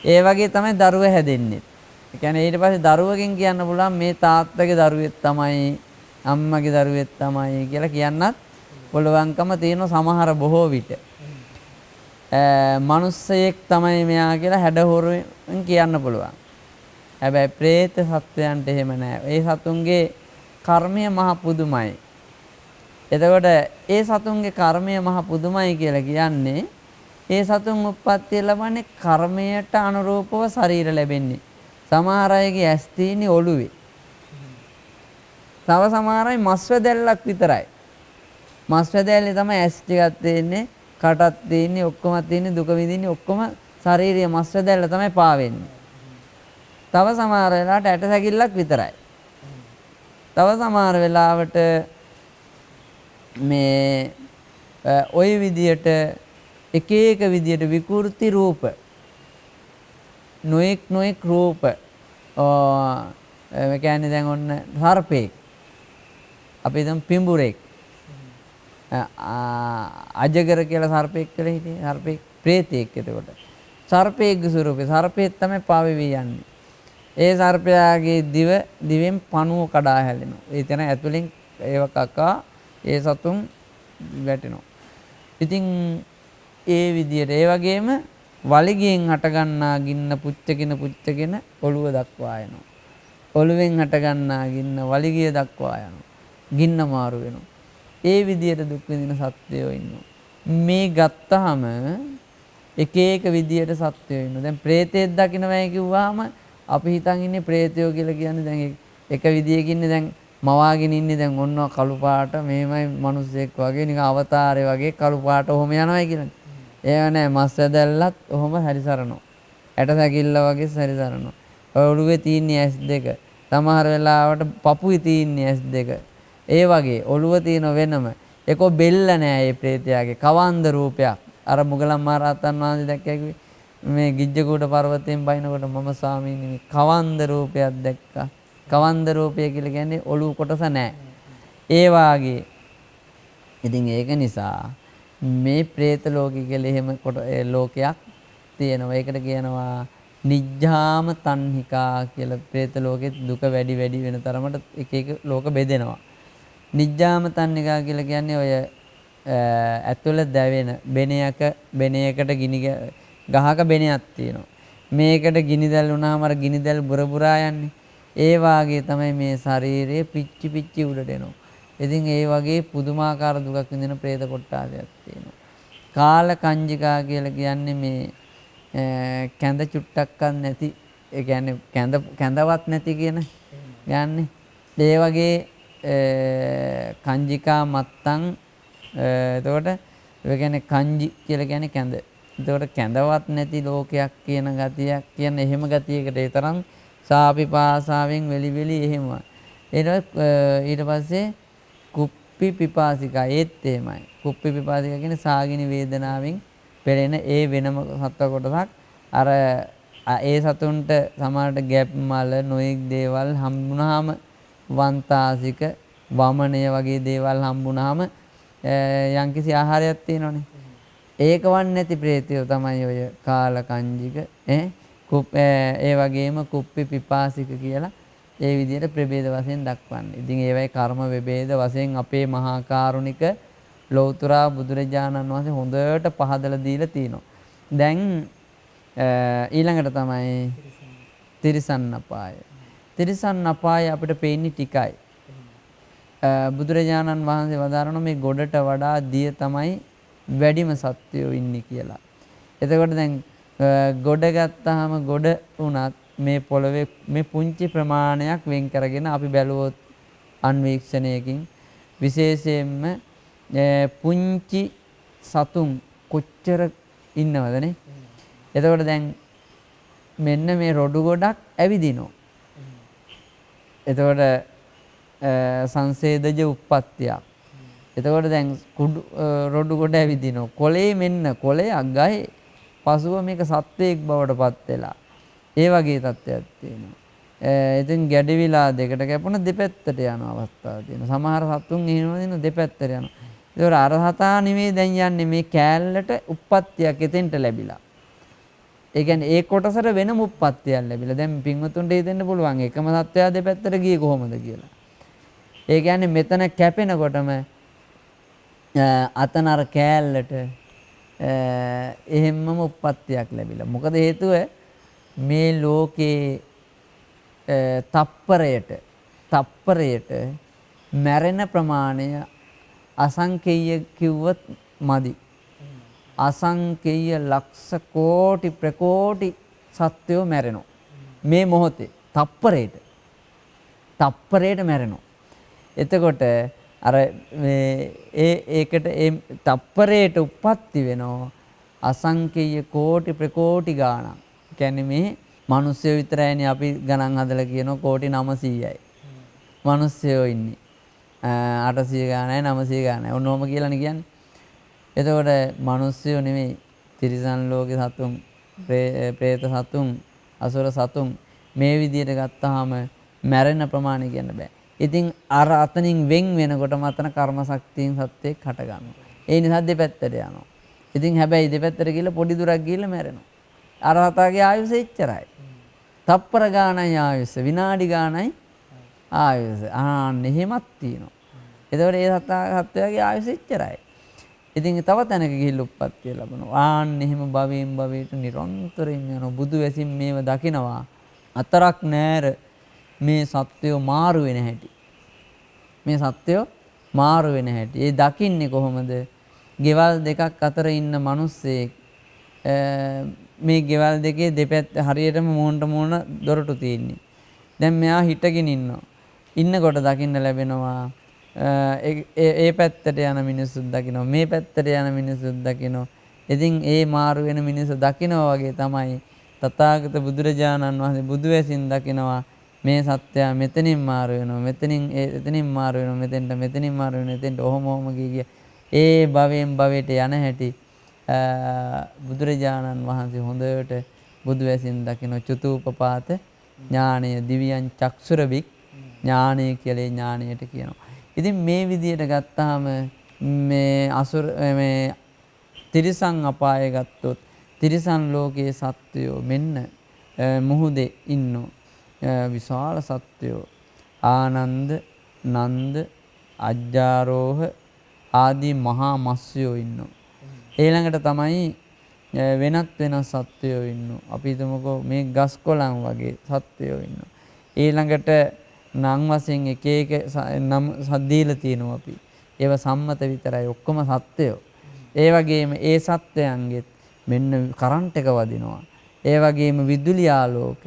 ඒ වගේ තමයි දරුවා හැදෙන්නේ. ඒ කියන්නේ ඊට පස්සේ දරුවකින් කියන්න පුළුවන් මේ තාත්තගේ දරුවෙක් තමයි, අම්මගේ දරුවෙක් තමයි කියලා කියන්නත් පුළුවන්කම තියෙන සමහර බොහෝ විට. මනුස්සයෙක් තමයි මෙයා කියලා හැඩහොරුවෙන් කියන්න පුළුවන්. හැබැයි പ്രേත සත්වයන්ට එහෙම නෑ. ඒ සතුන්ගේ කර්මය මහ පුදුමයි. එතකොට ඒ සතුන්ගේ කර්මය මහ පුදුමයි කියලා කියන්නේ ඒ සතුන් උප්පත්තිය ලබන්නේ කර්මයට අනුරූපව ශරීර ලැබෙන්නේ. සමහර අයගේ ඇස් තියෙන්නේ ඔළුවේ. තව සමහර අය මස් වැදැල්ලක් විතරයි. මස් වැදැල්ලේ තමයි ඇස් ටිකක් තියෙන්නේ, කටක් තියෙන්නේ, ඔක්කොම තියෙන්නේ, දුක විඳින්නේ ඔක්කොම ශාරීරික මස් වැදැල්ල තමයි පාවෙන්නේ. තව සමහර වෙලාවට ඇට සැකිල්ලක් විතරයි. තව සමහර වෙලාවට මේ ওই විදියට එක එක විදියට විකෘති රූප නොඑක් රූප ඒ කියන්නේ දැන් ඔන්න සර්පෙක් අපි දැන් පිඹුරෙක් අජගර කියලා සර්පෙක් කියලා හිටියේ සර්පෙක් ප්‍රේතෙක් එතකොට සර්පෙක්ගේ ස්වරූපේ සර්පෙක් තමයි පාවෙවි යන්නේ ඒ සර්පයාගේ දිවෙන් පණුව කඩා හැලෙනවා ඒ තැන ඇතුලෙන් ඒව කකා ඒ සතුන් වැටෙනවා ඉතින් ඒ විදියට ඒ වගේම වලිගයෙන් හට ගන්නා ගින්න පුච්චගෙන ඔළුව දක්වා යනවා. ඔළුවෙන් හට ගන්නා ගින්න වලිගය දක්වා යනවා. ගින්න මාරු වෙනවා. ඒ විදියට දුක් විඳින සත්වයෝ ඉන්නවා. මේ ගත්තාම එක එක විදියට සත්වයෝ ඉන්නවා. දැන් പ്രേතෙක් දකින්නවයි කිව්වහම අපි හිතන් ඉන්නේ പ്രേතයෝ කියලා කියන්නේ දැන් එක විදියකින් ඉන්නේ දැන් මවාගෙන ඉන්නේ දැන් ඔන්න කළු පාට මෙහෙමයි මිනිස්සෙක් වගේ නිකන් අවතාරය වගේ කළු පාට ඔහොම යනවායි කියන්නේ. ඒව නෑ මස් වැදැල්ලත් ඔහොම හැරිසරනවා. ඇට සැකිල්ල වගේ හැරිසරනවා. ඔළුවේ තියෙන S2. සමහර වෙලාවට පපුවේ තියෙන S2. ඒ වගේ ඔළුව තියෙන වෙනම. ඒකෝ බෙල්ල නෑ මේ ප්‍රේතයාගේ. කවන්ද රූපයක්. අර මුගලන් මහරහතන් වහන්සේ දැක්කේ මේ ගිජ්ජකූට පර්වතයෙන් බයිනකොට මම ස්වාමීනි මේ කවන්ද රූපයක් දැක්කා. කවන්ද රූපය කියලා කියන්නේ ඔළුව කොටස නෑ. ඒ වාගේ. ඉතින් ඒක නිසා මේ പ്രേත ලෝකය කියලා එහෙම ලෝකයක් තියෙනවා. ඒකට කියනවා නිජ්ජාම තණ්හිකා කියලා. പ്രേත ලෝකෙත් දුක වැඩි වෙන තරමට එක එක ලෝක බෙදෙනවා. නිජ්ජාම තණ්හිකා කියලා කියන්නේ ඔය ඇතුළ දැවෙන බෙනයකට ගිනි ගහක බෙනයක් තියෙනවා. මේකට ගිනි දැල් වුණාම අර ගිනි දැල් බුරා යන්නේ. ඒ වාගේ තමයි මේ ශරීරයේ පිච්චි උඩට එනවා. ඉතින් ඒ වගේ පුදුමාකාර දුකක් විඳින പ്രേත කොට්ටාසයක් තියෙනවා. කාල කංජිකා කියලා කියන්නේ මේ කැඳ චුට්ටක්වත් නැති ඒ කියන්නේ කැඳවත් නැති කියන යන්නේ. ඒ වගේ කංජිකා මත්තන් එතකොට ඒ කියන්නේ කංජි කියලා කියන්නේ කැඳ. එතකොට කැඳවත් නැති ලෝකයක් කියන ගතියක් කියන්නේ එහෙම ගතියකට ඒ තරම් සාපිපාසාවෙන් වෙලි එහෙම. ඊට පස්සේ කුප්පි පිපාසිකා ඒත් එහෙමයි. කුප්පි පිපාසිකා කියන්නේ සාගිනි වේදනාවෙන් පෙළෙන ඒ වෙනම සත්ව කොටසක්. අර ඒ සතුන්ට සමහරට ගැප් මල නොයෙක් දේවල් හම්බුනහම වන්තාසික වමනය වගේ දේවල් හම්බුනහම යම්කිසි ආහාරයක් තියෙනවනේ. ඒක වන්නේ නැති ප්‍රේතයෝ තමයි ඔය කාලකංජික ඒ වගේම කුප්පි පිපාසික කියලා ඒ විදිහට ප්‍රභේද වශයෙන් දක්වන්නේ. ඉතින් ඒවයි කර්ම විභේද වශයෙන් අපේ මහා කාරුණික ලෞතර බුදුරජාණන් වහන්සේ හොඳට පහදලා දීලා තිනවා. දැන් ඊළඟට තමයි තිරිසන් අපාය. තිරිසන් අපාය අපිට පේන්නේ ටිකයි. බුදුරජාණන් වහන්සේ වදාරන මේ ගොඩට වඩා දිය තමයි වැඩිම සත්වයෝ ඉන්නේ කියලා. එතකොට දැන් ගොඩ ගත්තාම ගොඩ වුණත් මේ පොළවේ මේ පුංචි ප්‍රමාණයක් වෙන් කරගෙන අපි බැලුවොත් අන්වීක්ෂණයකින් විශේෂයෙන්ම පුංචි සතුන් කොච්චර ඉන්නවදනේ. එතකොට දැන් මෙන්න මේ රොඩු ගොඩක් ඇවිදිනවා. එතකොට සංසේදජ උප්පත්තියක්. එතකොට දැන් රොඩු ගොඩ ඇවිදිනවා. කොලේ මෙන්න කොලයක් ගහේ පසුව මේක සත්වයක් බවට පත් වෙලා. ඒ වගේ තත්ත්වයක් තියෙනවා. ඉතින් ගැඩවිලා දෙකට කැපුණ දෙපැත්තට යන අවස්ථාවක් තියෙනවා. සමහර සතුන් එහෙම දෙපැත්තට යනවා. ඒතකොට අර හතා නෙමෙයි දැන් යන්නේ මේ කෑල්ලට උප්පත්තියක් එතෙන්ට ලැබිලා. ඒ කියන්නේ ඒ කොටසට වෙනම උප්පත්තියක් ලැබිලා. දැන් පින්වතුන්ට හිතෙන්න පුළුවන් එකම සත්වයා දෙපැත්තට ගියේ කොහොමද කියලා. ඒ කියන්නේ මෙතන කැපෙනකොටම අතන අර කෑල්ලට එහෙම්මම උප්පත්තියක් ලැබිලා. මොකද හේතුව මේ ලෝකේ තප්පරයට මැරෙන ප්‍රමාණය අසංකේය කිව්වොත් මදි. අසංකේය ලක්ෂ කෝටි ප්‍රකෝටි සත්වයෝ මැරෙනවා. මේ මොහොතේ තප්පරයට මැරෙනවා. එතකොට අර ඒකට තප්පරයට උප්පත්ති වෙනවා අසංකේය කෝටි ප්‍රකෝටි ගාණක්. කියන්නේ මේ මිනිස්සු විතරයිනේ අපි ගණන් හදලා කියනවා කෝටි 900යි. මිනිස්සුයෝ ඉන්නේ 800 ගාණයි 900 ගාණයි. ඔන්නෝම කියලානේ කියන්නේ. එතකොට මිනිස්සුයෝ නෙමෙයි තිරිසන් ලෝකේ සතුන්, പ്രേත සතුන්, අසුර සතුන් මේ විදිහට ගත්තාම මැරෙන ප්‍රමාණය කියන්න බෑ. ඉතින් අර අතනින් වෙන් වෙනකොට මතන කර්ම ශක්තියෙන් සත්‍යයක් හට ගන්නවා. ඒ නිසා දෙපැත්තට යනවා. ඉතින් හැබැයි දෙපැත්තට ගිහලා පොඩි දුරක් ගිහලා මැරෙනවා. අර හතාගේ ආයුෂ එච්චරයි. තප්පර ගානයි ආයුෂ, විනාඩි ගානයි ආයුෂ. එහෙමත් තියෙනවා. එතකොට ඒ සත්‍යයේ ආයුෂ එච්චරයි. ඉතින් තව තැනක ගිහිල්ලා උප්පත්තිය ලැබෙනවා. එහෙම භවයෙන් භවයට නිරන්තරයෙන් යනවා. බුදු වැසින් මේව දකිනවා. අතරක් නෑර මේ සත්‍යය මාරු වෙන හැටි. මේ සත්‍යය මාරු වෙන හැටි. ඒ දකින්නේ කොහොමද? ගෙවල් දෙකක් අතර ඉන්න මිනිස්සෙක් මේ ගෙවල් දෙකේ දෙපැත්ත හරියටම මූණට මූණ දොරටු තියෙන්නේ. දැන් මෙයා හිටගෙන ඉන්නවා. ඉන්නකොට දකින්න ලැබෙනවා ඒ පැත්තට යන මිනිස්සුත් දකිනවා, මේ පැත්තට යන මිනිස්සුත් දකිනවා. ඉතින් ඒ මාරු වෙන මිනිස්සු දකිනවා වගේ තමයි තථාගත බුදුරජාණන් වහන්සේ බුදු වැසින් දකිනවා මේ සත්‍යය මෙතනින් මාරු වෙනවා, මෙතනින් එතනින් මාරු වෙනවා, මෙතනින් මාරු වෙනවා, එතෙන්ට ඔහොම ගිය ඒ භවයෙන් භවයට යන හැටි බුදුරජාණන් වහන්සේ හොඳට බුදු වැසින් දකින චුතූපපාත ඥානය, දිව්‍යං චක්සුරවික් ඥානය කියලා ඥානයට කියනවා. ඉතින් මේ විදියට ගත්තාම මේ තිරිසන් අපාය ගත්තොත් තිරිසන් ලෝකයේ සත්වයෝ මෙන්න මුහුදේ ඉන්න විශාල සත්වයෝ ආනන්ද, නන්ද, අජ්ජාරෝහ ආදී මහා මත්ස්‍යයෝ ඉන්නවා. ඊළඟට තමයි වෙනත් සත්වයෝ ඉන්නවා. අපි හිතමුකෝ මේ ගස් කොළන් වගේ සත්වයෝ ඉන්නවා. ඊළඟට නම් වශයෙන් එක නම් දීලා තියෙනවා අපි. ඒව සම්මත විතරයි ඔක්කොම සත්වයෝ. ඒ වගේම ඒ සත්වයන්ගෙත් මෙන්න කරන්ට් එක වදිනවා. ඒ වගේම විදුලි ආලෝක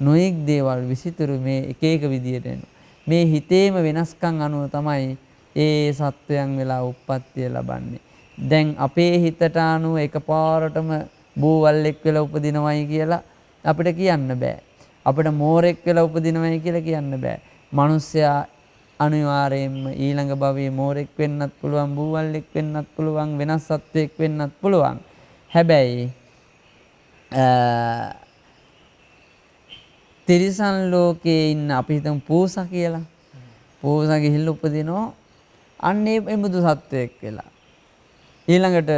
නොයෙක් දේවල් විසිතුරු මේ එක විදියට එනවා. මේ හිතේම වෙනස්කම් අනුව තමයි ඒ සත්වයන් වෙලා උප්පත්තිය ලබන්නේ. දැන් අපේ හිතට අනුව එකපාරටම බූවල්ෙක් වෙලා උපදිනවයි කියලා අපිට කියන්න බෑ. අපිට මෝරෙක් වෙලා උපදිනවයි කියලා කියන්න බෑ. මිනිස්සයා අනිවාර්යයෙන්ම ඊළඟ භවයේ මෝරෙක් වෙන්නත් පුළුවන්, බූවල්ෙක් වෙන්නත් පුළුවන්, වෙනස් සත්වයක් වෙන්නත් පුළුවන්. හැබැයි තිරිසන් ලෝකයේ ඉන්න අපි හිතමු පූසා කියලා. පූසා ගිහිල්ලා උපදිනවා අන්න ඒ එමුදු සත්වයක් වෙලා. ඊළඟට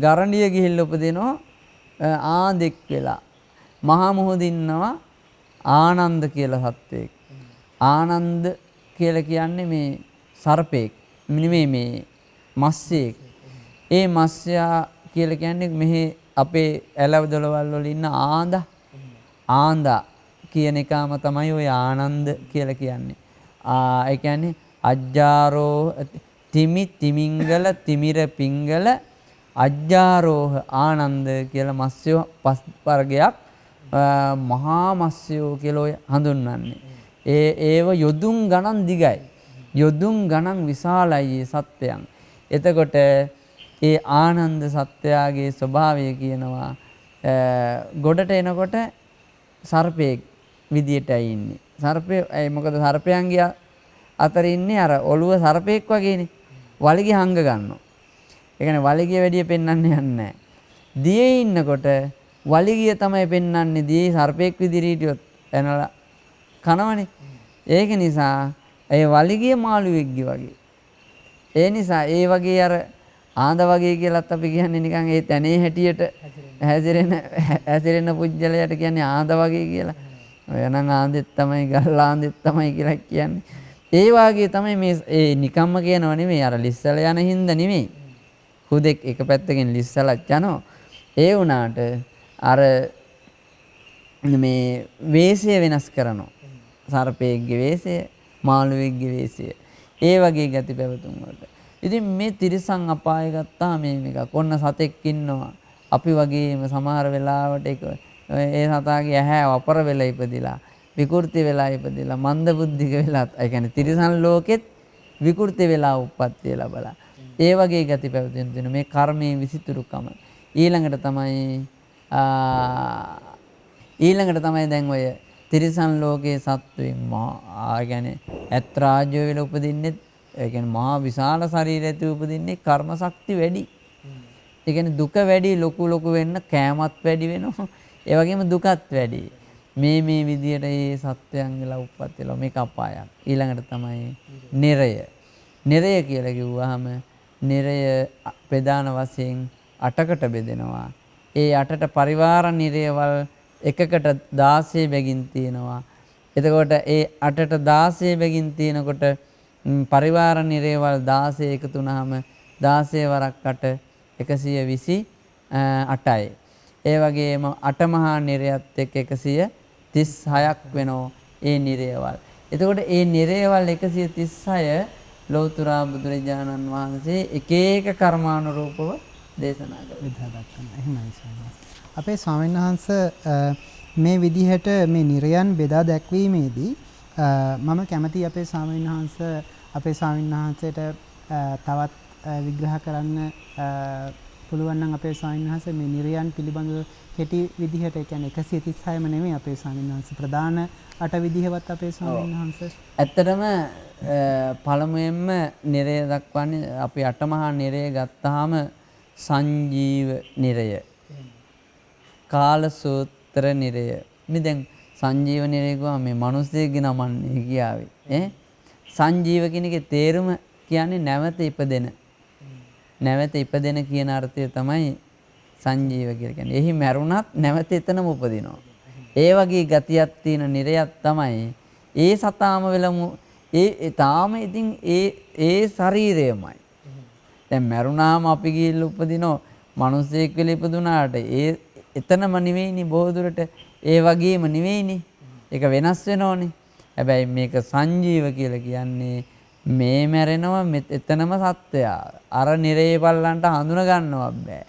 ගරණිය ගිහිල්ලා උපදිනවා ආදෙක් වෙලා. මහා මොහොත ඉන්නවා ආනන්ද කියලා සත්වයක්. ආනන්ද කියලා කියන්නේ මේ සර්පෙක්. නෙමෙයි මේ මත්ස්‍යයෙක්. ඒ මත්ස්‍යයා කියලා කියන්නේ මෙහි අපේ ඇලව දොළවල් වල ඉන්න ආන්දා කියන එකම තමයි ওই ආනන්ද කියලා කියන්නේ. ඒ කියන්නේ අජ්ජාරෝහ තිමිංගල තිමිර පිංගල අජ්ජාරෝහ ආනන්ද කියලා මත්ස්‍යෝ පස් වර්ගයක් මහා මත්ස්‍යෝ කියලා ඔය හඳුන්වන්නේ. ඒව යොදුන් ගණන් දිගයි. යොදුන් ගණන් විශාලයි සත්‍යයන්. එතකොට ඒ ආනන්ද සත්‍යයාගේ ස්වභාවය කියනවා ගොඩට එනකොට සර්පයෙක් විදියටයි ඉන්නේ. සර්පය මොකද සර්පයන්ගේ අතර ඉන්නේ අර ඔළුව සර්පයෙක් වගේනේ. වලිගය හංග ගන්නවා. ඒ කියන්නේ වලිගය වැඩිය පෙන්වන්නේ නැහැ. දියේ ඉන්නකොට වලිගය තමයි පෙන්වන්නේ. දියේ සර්පයෙක් විදිහට හිටියොත් එනලා කනවනේ. ඒක නිසා ඒ වලිගය මාළුවෙක්ගේ වගේ. ඒ නිසා ඒ වගේ අර ආන්ද වගේ කියලාත් අපි කියන්නේ නිකන් ඒ තැනේ හැටියට හැසිරෙන පුජ්‍යලයට කියන්නේ ආන්ද වගේ කියලා. ඔය නම් ආන්දෙත් තමයි ගල් ආන්දෙත් තමයි කියලා කියන්නේ. ඒ වාගේ තමයි මේ ඒ නිකම්ම කියනව නෙමෙයි අර ලිස්සල යන හින්දා නෙමෙයි. හුදෙක් එක පැත්තකින් ලිස්සලක් යනවා. ඒ වුණාට අර මේ වේශය වෙනස් කරනවා. සර්පයෙක්ගේ වේශය, මාළුවෙක්ගේ වේශය. ඒ වගේ ගති පැවතුම් වලට. ඉතින් මේ තිරිසන් අපාය ගත්තා මේ එකක්. ඔන්න සතෙක් ඉන්නවා. අපි වගේම සමහර වෙලාවට ඒ සතාගේ ඇහැ වපර වෙලා ඉපදිලා, විකෘති වෙලා ඉපදිලා, මන්ද බුද්ධික වෙලා, ඒ කියන්නේ තිරිසන් ලෝකෙත් විකෘති වෙලා උප්පත්තිය ලැබලා. ඒ වගේ ගති පැවතුම් දෙන මේ කර්මයේ විසිතුරුකම. ඊළඟට තමයි දැන් ඔය තිරිසන් ලෝකයේ සත්වෙන් කියන්නේ ඇත් රාජ්‍ය වෙලා උපදින්නේ. ඒ කියන්නේ මහා විශාල ශරීරයක උපදින්නේ කර්ම ශක්ති වැඩි. ඒ කියන්නේ දුක වැඩි, ලොකු වෙන්න කෑමත් වැඩි වෙනවා. ඒ වගේම දුකත් වැඩි. මේ විදියට මේ සත්වයන් වෙලා උප්පත් වෙලා මේක අපායක්. ඊළඟට තමයි නිරය. නිරය කියලා කිව්වහම නිරය ප්‍රධාන වශයෙන් 8කට බෙදෙනවා. ඒ 8ට පරිවාර නිරයවල් එකකට 16 බැගින් තියෙනවා. එතකොට ඒ 8ට 16 බැගින් තියෙනකොට පරිවාර නිරයවල් 16 එකතු වුනහම 16 වරක් 8 128යි. ඒ වගේම 8 මහා නිරයත් එක්ක 136ක් වෙනවා ඒ නිරයවල්. එතකොට ඒ නිරයවල් 136 ලෞතර බුදුරජාණන් වහන්සේ එක එක කර්මානුරූපව දේශනා කළා. එහෙමයි ස්වාමීනි. අපේ ස්වාමීන් වහන්සේ මේ විදිහට මේ නිරයන් බෙදා දැක්වීමේදී මම කැමතියි අපේ ස්වාමීන් වහන්සේට තවත් විග්‍රහ කරන්න පුළුවන් නම් අපේ ස්වාමීන් වහන්සේ මේ නිරයන් පිළිබඳව කෙටි විදිහට ඒ කියන්නේ 136ම නෙමෙයි අපේ ස්වාමීන් වහන්සේ ප්‍රධාන 8 විදිහවත් අපේ ස්වාමීන් වහන්සේ. ඇත්තටම පළමුවෙන්ම නිරය දක්වන්නේ අපි 8 මහා නිරය ගත්තාම සංජීව නිරය, කාලසූත්‍ර නිරය. මේ දැන් සංජීව නිරය ගාව මේ මිනිස්සෙක්ගේ නමන්නේ කියාවේ. සංජීව කියන එකේ තේරුම කියන්නේ නැවත ඉපදෙන. නැවත ඉපදෙන කියන අර්ථය තමයි සංජීව කියලා කියන්නේ. එහි මැරුණත් නැවත එතනම උපදිනවා. ඒ වගේ ගතියක් තියෙන නිරයක් තමයි ඒ සතාම වෙලමු ඒ තාම ඉතින් ඒ ශරීරයමයි. දැන් මැරුණාම අපි ගිහිල්ලා උපදිනවා. මිනිස්සෙක් වෙලා ඉපදුනාට එතනම නෙවෙයිනේ බොහෝ දුරට ඒ වගේම නෙවෙයිනේ. ඒක වෙනස් වෙනෝනේ. හැබැයි මේක සංජීව කියලා කියන්නේ මේ මැරෙනවා එතනම සත්‍යය. අර නිරේ පල්ලන්ට හඳුන ගන්නවත් බෑ.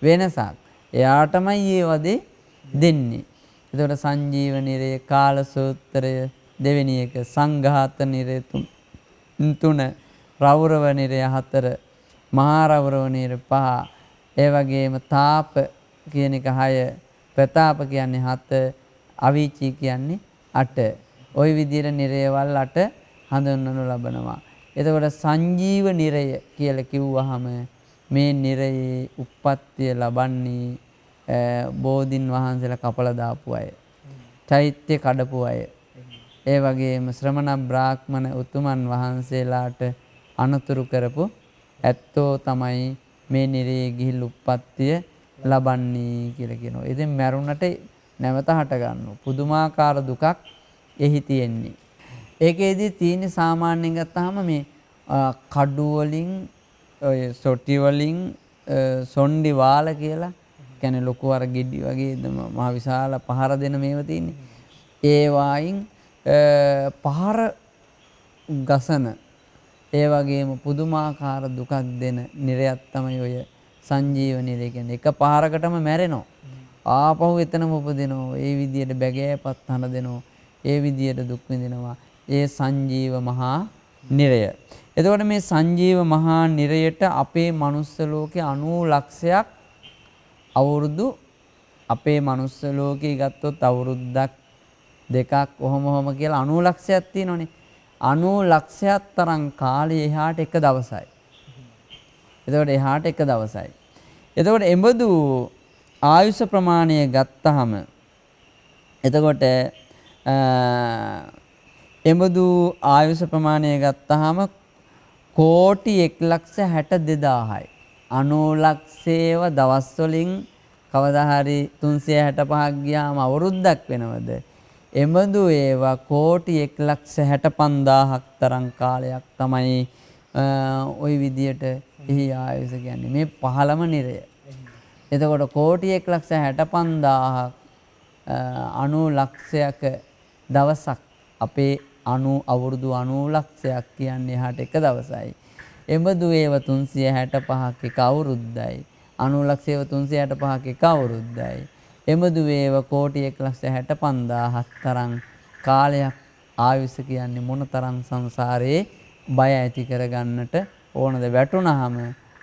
වෙනසක්. එයාටමයි ඒ වදේ දෙන්නේ. එතකොට සංජීව නිරය, කාලසූත්‍රය දෙවෙනි එක, සංඝාත නිරය 3, රෞරව නිරය 4, මහා රෞරව නිරය 5, ඒ වගේම තාප කියන එක 6, ප්‍රතාප කියන්නේ 7, අවීචි කියන්නේ 8. ওই විදිහට නිරයවල් 8 හඳුන්වනු ලබනවා. එතකොට සංජීව නිරය කියලා කිව්වහම මේ නිරයේ උප්පත්තිය ලබන්නේ බෝධින් වහන්සේලා කපලා දාපු අය. චෛත්‍ය කඩපු අය. ඒ වගේම ශ්‍රමණ බ්‍රාහ්මණ උතුමන් වහන්සේලාට අනතුරු කරපු ඇත්තෝ තමයි මේ නිරේ ගිහිල් උප්පත්තිය ලබන්නේ කියලා කියනවා. ඉතින් මරුණට නැවත හට ගන්නවා. පුදුමාකාර දුකක් එහි තියෙන්නේ. ඒකේදී තියෙන සාමාන්‍යයෙන් ගත්තාම මේ කඩු වලින් ඔය සොටි වලින් සොණ්ඩි වාල කියලා කියන්නේ ලොකු අර ගෙඩි වගේ මහ විශාල පහර දෙන මේවා තියෙන්නේ. ඒ වයින් පහර ගසන ඒ වගේම පුදුමාකාර දුකක් දෙන නිරයක් තමයි ඔය සංජීව නිරය කියන්නේ. එක පහරකටම මැරෙනවා. ආපහු එතනම උපදිනවා. ඒ විදියට බැගෑපත් හන දෙනවා. ඒ විදියට දුක් විඳිනවා. ඒ සංජීව මහා නිරය. එතකොට මේ සංජීව මහා නිරයට අපේ මනුස්ස ලෝකේ 90 ලක්ෂයක් අවුරුදු අපේ මනුස්ස ලෝකේ ගත්තොත් අවුරුද්දක් දෙකක් ඔහොම කියලා 90 ලක්ෂයක් තියෙනවනේ. 90 ලක්ෂයක් තරම් කාලය එහාට එක දවසයි. එතකොට එහාට එක දවසයි. එතකොට එබඳු ආයුෂ ප්‍රමාණය ගත්තහම එතකොට එබඳු ආයුෂ ප්‍රමාණය ගත්තහම කෝටි 1,62,000යි. 90 ලක්ෂයව දවස් වලින් කවදා හරි 365ක් ගියාම අවුරුද්දක් වෙනවද? එබඳු ඒවා කෝටි 1,65,000ක් තරම් කාලයක් තමයි ওই විදියට එහි ආයුෂ කියන්නේ. මේ 15ම නිරය. එතකොට කෝටි 1,65,000ක් 90 ලක්ෂයක දවසක් අපේ අවුරුදු 90 ලක්ෂයක් කියන්නේ එහාට එක දවසයි. එබඳු ඒව 365ක් එක අවුරුද්දයි. 90 ලක්ෂයව 365ක් එක අවුරුද්දයි. එබඳු ඒව කෝටි 1,65,000ක් තරම් කාලයක් ආයුෂ කියන්නේ මොනතරම් සංසාරේ බය ඇති කරගන්නට ඕනද? වැටුණාම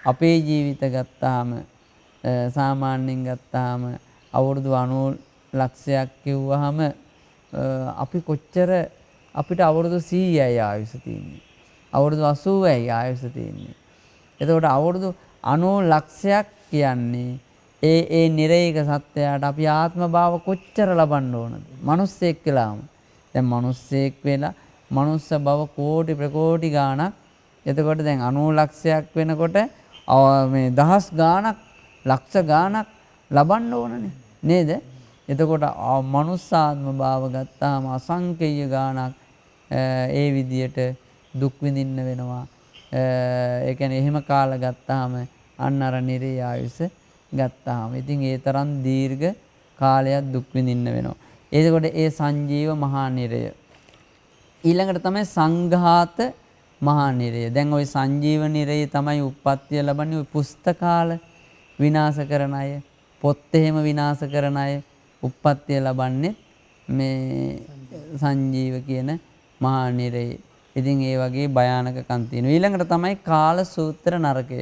අපේ ජීවිත ගත්තාම සාමාන්‍යයෙන් ගත්තාම අවුරුදු 90 ලක්ෂයක් කිව්වහම අපි කොච්චර අපිට අවුරුදු 100යි ආයුෂ තියෙන්නේ. අවුරුදු 80යි ආයුෂ තියෙන්නේ. එතකොට අවුරුදු 90 ලක්ෂයක් කියන්නේ ඒ නිරේක සත්‍යයට අපි ආත්ම භාව කොච්චර ලබන්න ඕනද? මිනිස්සෙක් වෙලාම. දැන් මිනිස්සෙක් වෙලා මනුස්ස භව කෝටි ප්‍රකෝටි ගාණක්. එතකොට දැන් 90 ලක්ෂයක් වෙනකොට මේ දහස් ගාණක් ලක්ෂ ගාණක් ලබන්න ඕනනේ නේද? එතකොට මනුස්සාත්ම භාව ගත්තාම අසංකේය ගාණක් ඒ විදියට දුක් විඳින්න වෙනවා. ඒ කියන්නේ එහෙම කාල ගත්තාම අන්න අර නිරේ ආයුෂ ගත්තාම ඉතින් ඒ තරම් දීර්ඝ කාලයක් දුක් විඳින්න වෙනවා. එතකොට ඒ සංජීව මහා නිරය. ඊළඟට තමයි සංඝාත මහා නිරය. දැන් ওই සංජීව නිරය තමයි උප්පත්තිය ලබන්නේ ওই පුස්තකාල විනාශ කරන අය, පොත් එහෙම විනාශ කරන අය උප්පත්තිය ලබන්නේ මේ සංජීව කියන මහා නිරයේ. ඉතින් ඒ වගේ භයානකකම් තියෙනවා. ඊළඟට තමයි කාල සූත්‍ර නරකය.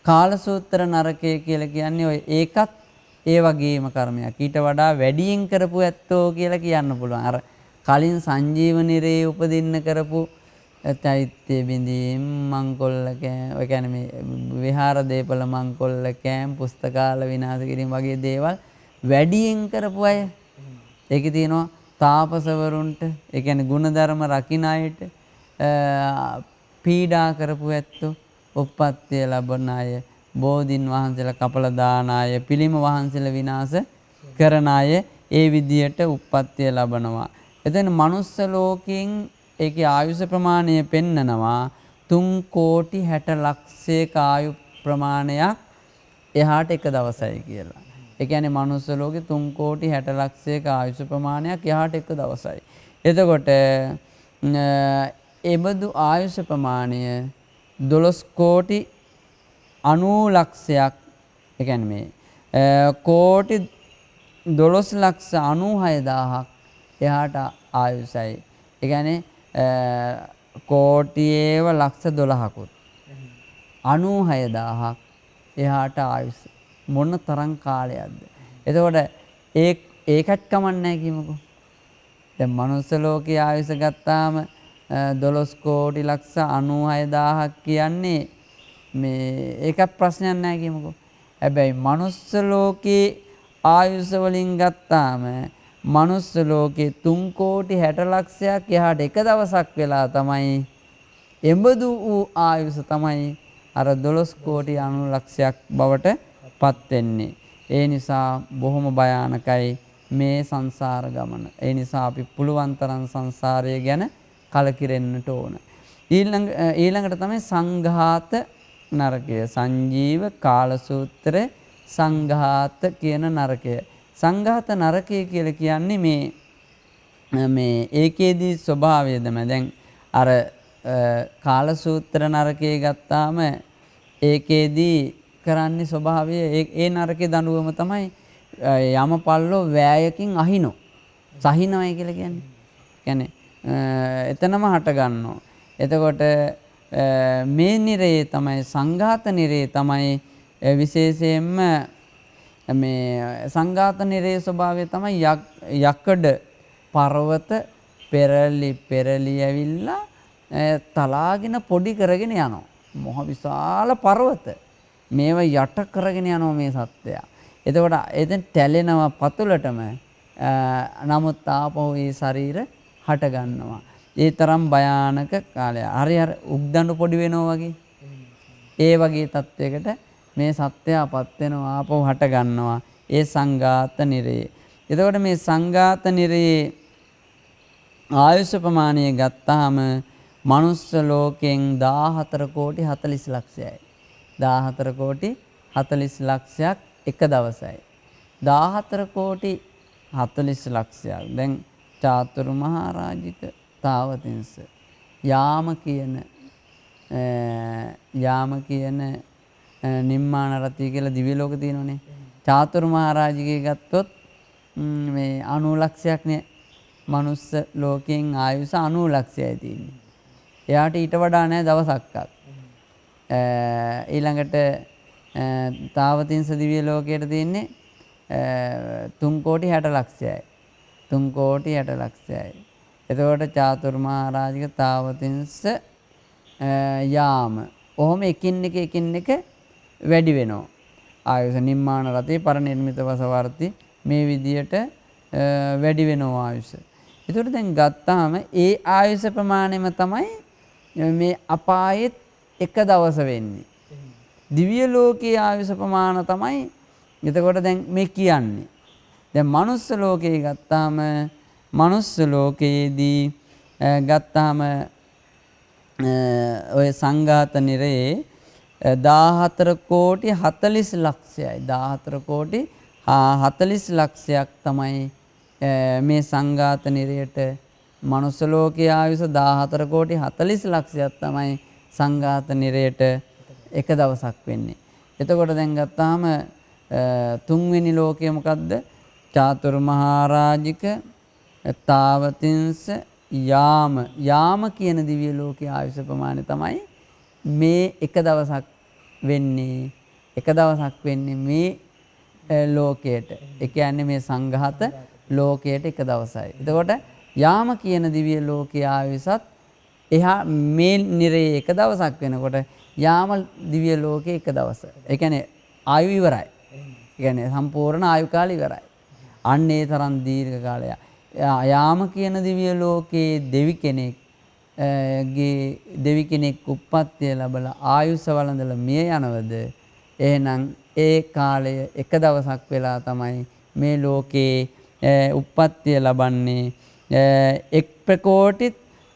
කාල සූත්‍ර නරකය කියලා කියන්නේ ඔය ඒකත් ඒ වගේම කර්මයක්. ඊට වඩා වැඩියෙන් කරපු ඇත්තෝ කියලා කියන්න පුළුවන්. අර කලින් සංජීව නිරයේ උපදින්න කරපු චෛත්‍ය බිඳීම් මංකොල්ල කෑම, ඒ කියන්නේ මේ විහාර දීපල මංකොල්ල කෑම, පුස්තකාල විනාශ කිරීම වගේ දේවල් වැඩියෙන් කරපු අය. ඒකේ තියෙනවා තාපසවරුන්ට, ඒ කියන්නේ ගුණධර්ම රකින්න අයට පීඩා කරපු ඇත්තෝ, උප්පත්තිය ලබන අය, බෝධින් වහන්සේලා කපලා දාන අය, පිළිම වහන්සේලා විනාශ කරන අය ඒ විදියට උප්පත්තිය ලබනවා. එතන මනුස්ස ලෝකයෙන් ඒකේ ආයුෂ ප්‍රමාණය පෙන්නනවා 3 කෝටි 60 ලක්ෂයක ආයු ප්‍රමාණයක් එහාට එක දවසයි කියලා. ඒ කියන්නේ මනුස්ස ලෝකේ 3 කෝටි 60 ලක්ෂයක ආයුෂ ප්‍රමාණයක් එහාට එක දවසයි. එතකොට එබඳු ආයුෂ ප්‍රමාණය 12 කෝටි 90 ලක්ෂයක්, ඒ කියන්නේ මේ කෝටි 12 ලක්ෂ 96000ක් එහාට ආයුෂයි. ඒ කියන්නේ කෝටියේව ලක්ෂ 12කුත් 96000ක් එහාට ආයුෂ. මොන තරම් කාලයක්ද? එතකොට ඒකත් කමන්නේ නැහැ කියමුකෝ. දැන් මනුස්ස ලෝකයේ ආයුෂ ගත්තාම 12 කෝටි ලක්ෂ 96000ක් කියන්නේ මේ ඒකත් ප්‍රශ්නයක් නැහැ කියමුකෝ. හැබැයි මනුස්ස ලෝකයේ ආයුෂ වලින් ගත්තාම මනුස්ස ලෝකේ 3 කෝටි 60 ලක්ෂයක් එහාට එක දවසක් වෙලා තමයි එබඳු වූ ආයුෂ තමයි අර 12 කෝටි 90 ලක්ෂයක් බවට පත් වෙන්නේ. ඒ නිසා බොහොම භයානකයි මේ සංසාර ගමන. ඒ නිසා අපි පුළුවන් තරම් සංසාරය ගැන කලකිරෙන්නට ඕන. ඊළඟට තමයි සංඝාත නරකය. සංජීව කාලසූත්‍ර සංඝාත කියන නරකය. සංඝාත නරකය කියලා කියන්නේ මේ ඒකේදී ස්වභාවය තමයි. දැන් අර කාලසූත්‍ර නරකය ගත්තාම ඒකේදී කරන්නේ ස්වභාවය ඒ නරකේ දඬුවම තමයි යමපල්ලෝ වෑයකින් අහිනෝ. සහිනවයි කියලා කියන්නේ. කියන්නේ එතනම හට ගන්නවා. එතකොට මේ නිරේ තමයි සංඝාත නිරේ තමයි විශේෂයෙන්ම මේ සංඝාත නිරේ ස්වභාවය තමයි යකඩ පර්වත පෙරලි ඇවිල්ලා තලාගෙන පොඩි කරගෙන යනවා. මොහ විශාල පර්වත මේව යට කරගෙන යනවා මේ සත්‍යය. එතකොට එතෙන් තැලෙනවා පතුලටම. නමුත් ආපහු ඒ ශරීර හට ගන්නවා. ඒ තරම් භයානක කාලය. හරි උක්දඬු පොඩි වෙනවා වගේ. ඒ වගේ තත්වයකට මේ සත්‍යයපත් වෙනවා ආපහු හට ගන්නවා. ඒ සංඝාත නිරේ. එතකොට මේ සංඝාත නිරේ ආයුෂ ප්‍රමාණය ගත්තාම මනුස්ස ලෝකෙන් 14 කෝටි 40 ලක්ෂයයි. 14 කෝටි 40 ලක්ෂයක් එක දවසයි. 14 කෝටි 40 ලක්ෂයක්. දැන් චාතුරු මහරජික තාවතින්ස යාම කියන නිම්මාන රතිය කියලා දිව්‍ය ලෝක තියෙනවනේ. චාතුරු මහරජිකේ ගත්තොත් මේ 90 ලක්ෂයක්නේ මනුස්ස ලෝකයෙන් ආයුෂ 90 ලක්ෂයයි තියෙන්නේ. එයාට ඊට වඩා නැහැ දවසක්වත්. ඊළඟට තාවතින්ස දිව්‍ය ලෝකයට තියෙන්නේ 3 කෝටි 60 ලක්ෂයයි. 3 කෝටි 60 ලක්ෂයයි. එතකොට චාතුරු මහරජික තාවතින්ස යාම. ඔහොම එකින් එක වැඩි වෙනවා. ආයුෂ නිම්මාන රතේ පරිනිර්මිත වසවර්ති මේ විදියට වැඩි වෙනවා ආයුෂ. ඒතකොට දැන් ගත්තාම ඒ ආයුෂ ප්‍රමාණයම තමයි මේ අපායෙත් එක දවස වෙන්නේ. දිව්‍ය ලෝකයේ ආයුෂ ප්‍රමාණ තමයි එතකොට දැන් මේ කියන්නේ. දැන් මනුස්ස ලෝකයේ ගත්තාම මනුස්ස ලෝකයේදී ගත්තාම ඔය සංඝාත නිරේ 14 කෝටි 40 ලක්ෂයයි. 14 කෝටි 40 ලක්ෂයක් තමයි මේ සංඝාත නිරයට මනුස්ස ලෝකයේ ආයුෂ 14 කෝටි 40 ලක්ෂයක් තමයි සංඝාත නිරයට එක දවසක් වෙන්නේ. එතකොට දැන් ගත්තාම තුන්වෙනි ලෝකය මොකද්ද? චාතුරු මහරජික තාවතින්ස යාම කියන දිව්‍ය ලෝකයේ ආයුෂ ප්‍රමාණය තමයි මේ එක දවසක් වෙන්නේ. එක දවසක් වෙන්නේ මේ ලෝකයට. ඒ කියන්නේ මේ සංඝාත ලෝකයට එක දවසයි. එතකොට යාම කියන දිව්‍ය ලෝකයේ ආයුෂත් එහා මේ නිරේ එක දවසක් වෙනකොට යාම දිව්‍ය ලෝකයේ එක දවස. ඒ කියන්නේ ආයු ඉවරයි. ඒ කියන්නේ සම්පූර්ණ ආයු කාලය ඉවරයි. අන්න ඒ තරම් දීර්ඝ කාලයක්. යාම කියන දිව්‍ය ලෝකයේ දෙවි කෙනෙක් උප්පත්තිය ලැබලා ආයුෂ වළඳලා මිය යනවද? එහෙනම් ඒ කාලය එක දවසක් වෙලා තමයි මේ ලෝකේ උප්පත්තිය ලබන්නේ. එක් ප්‍රකෝටි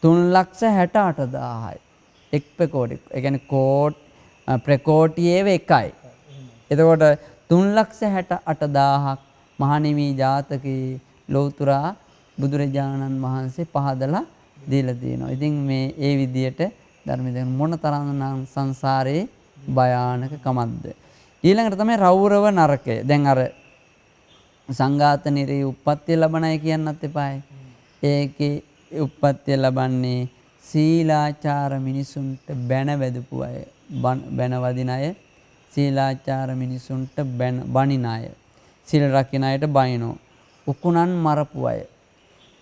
3,68,000යි. එක් ප්‍රකෝටි. ඒ කියන්නේ ප්‍රකෝටියේව එකයි. එතකොට 3,68,000ක් මහණෙනි ජාතකයේ ලෞතුරා බුදුරජාණන් වහන්සේ පහදලා දීලා තියෙනවා. ඉතින් මේ ඒ විදියට ධර්මයෙන් මොන තරම්නම් සංසාරේ භයානක කමක්ද. ඊළඟට තමයි රෞරව නරකය. දැන් අර සංඝාත නිරේ උප්පත්තිය ලබනයි කියන්නත් එපායි. ඒකේ උප්පත්තිය ලබන්නේ සීලාචාර මිනිසුන්ට බැන වැදපු අය, බැන වදින අය, සීලාචාර මිනිසුන්ට බනින අය, සීල රකින්න අයට බනිනෝ. උකුණන් මරපු අය.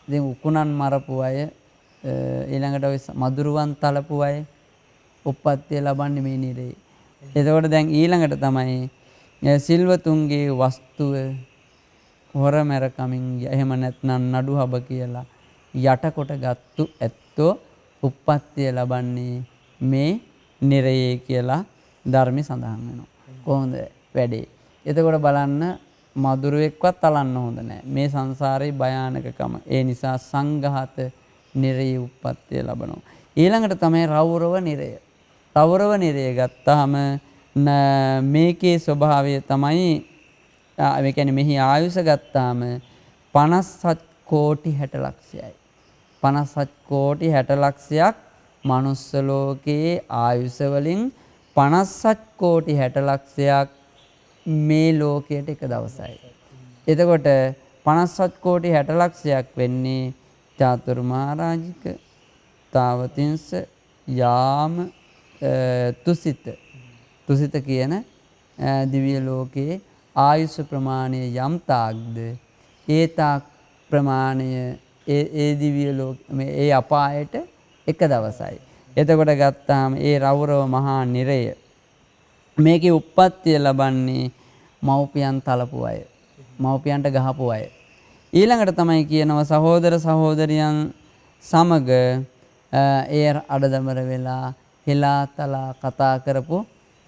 ඉතින් උකුණන් මරපු අය ඊළඟට ඔය මදුරුවන් තලපු අය උප්පත්තිය ලබන්නේ මේ නිරේ. එතකොට දැන් ඊළඟට තමයි සිල්වතුන්ගේ වස්තුව හොර මැරකමින් එහෙම නැත්නම් නඩු හබ කියලා යටකොට ගත්තු ඇත්තෝ උප්පත්තිය ලබන්නේ මේ නිරයේ කියලා ධර්මයේ සඳහන් වෙනවා. කොහොමද වැඩේ? එතකොට බලන්න මధుරෙක්වත් අලන්න හොඳ නැහැ. මේ සංසාරේ භයානකකම. ඒ නිසා සංඝාත නිරයේ උප්පත්තිය ලබනවා. ඊළඟට තමයි රෞරව නිරය. රෞරව නිරය ගත්තාම මේකේ ස්වභාවය තමයි ඒ කියන්නේ මෙහි ආයුෂ ගත්තාම 57 කෝටි 60 ලක්ෂයයි. 57 කෝටි 60 ලක්ෂයක් මනුස්ස ලෝකයේ ආයුෂ වලින් 57 කෝටි 60 ලක්ෂයක් මේ ලෝකයට එක දවසයි. එතකොට 57 කෝටි 60 ලක්ෂයක් වෙන්නේ චාතුරු මහරජික, තාවතිංස, යාම, තුසිත. තුසිත කියන දිව්‍ය ලෝකයේ ආයුෂ ප්‍රමාණය යම් තාක්ද ඒ තාක් ප්‍රමාණය ඒ දිව්‍ය ලෝක ඒ අපායට එක දවසයි. එතකොට ගත්තාම ඒ රෞරව මහා නිරය මේකේ උප්පත්තිය ලබන්නේ මව්පියන් තලපු අය. මව්පියන්ට ගහපු අය. ඊළඟට තමයි කියනවා සහෝදර සහෝදරියන් සමග ඒ අඩදමර වෙලා හිලා තලා කතා කරපු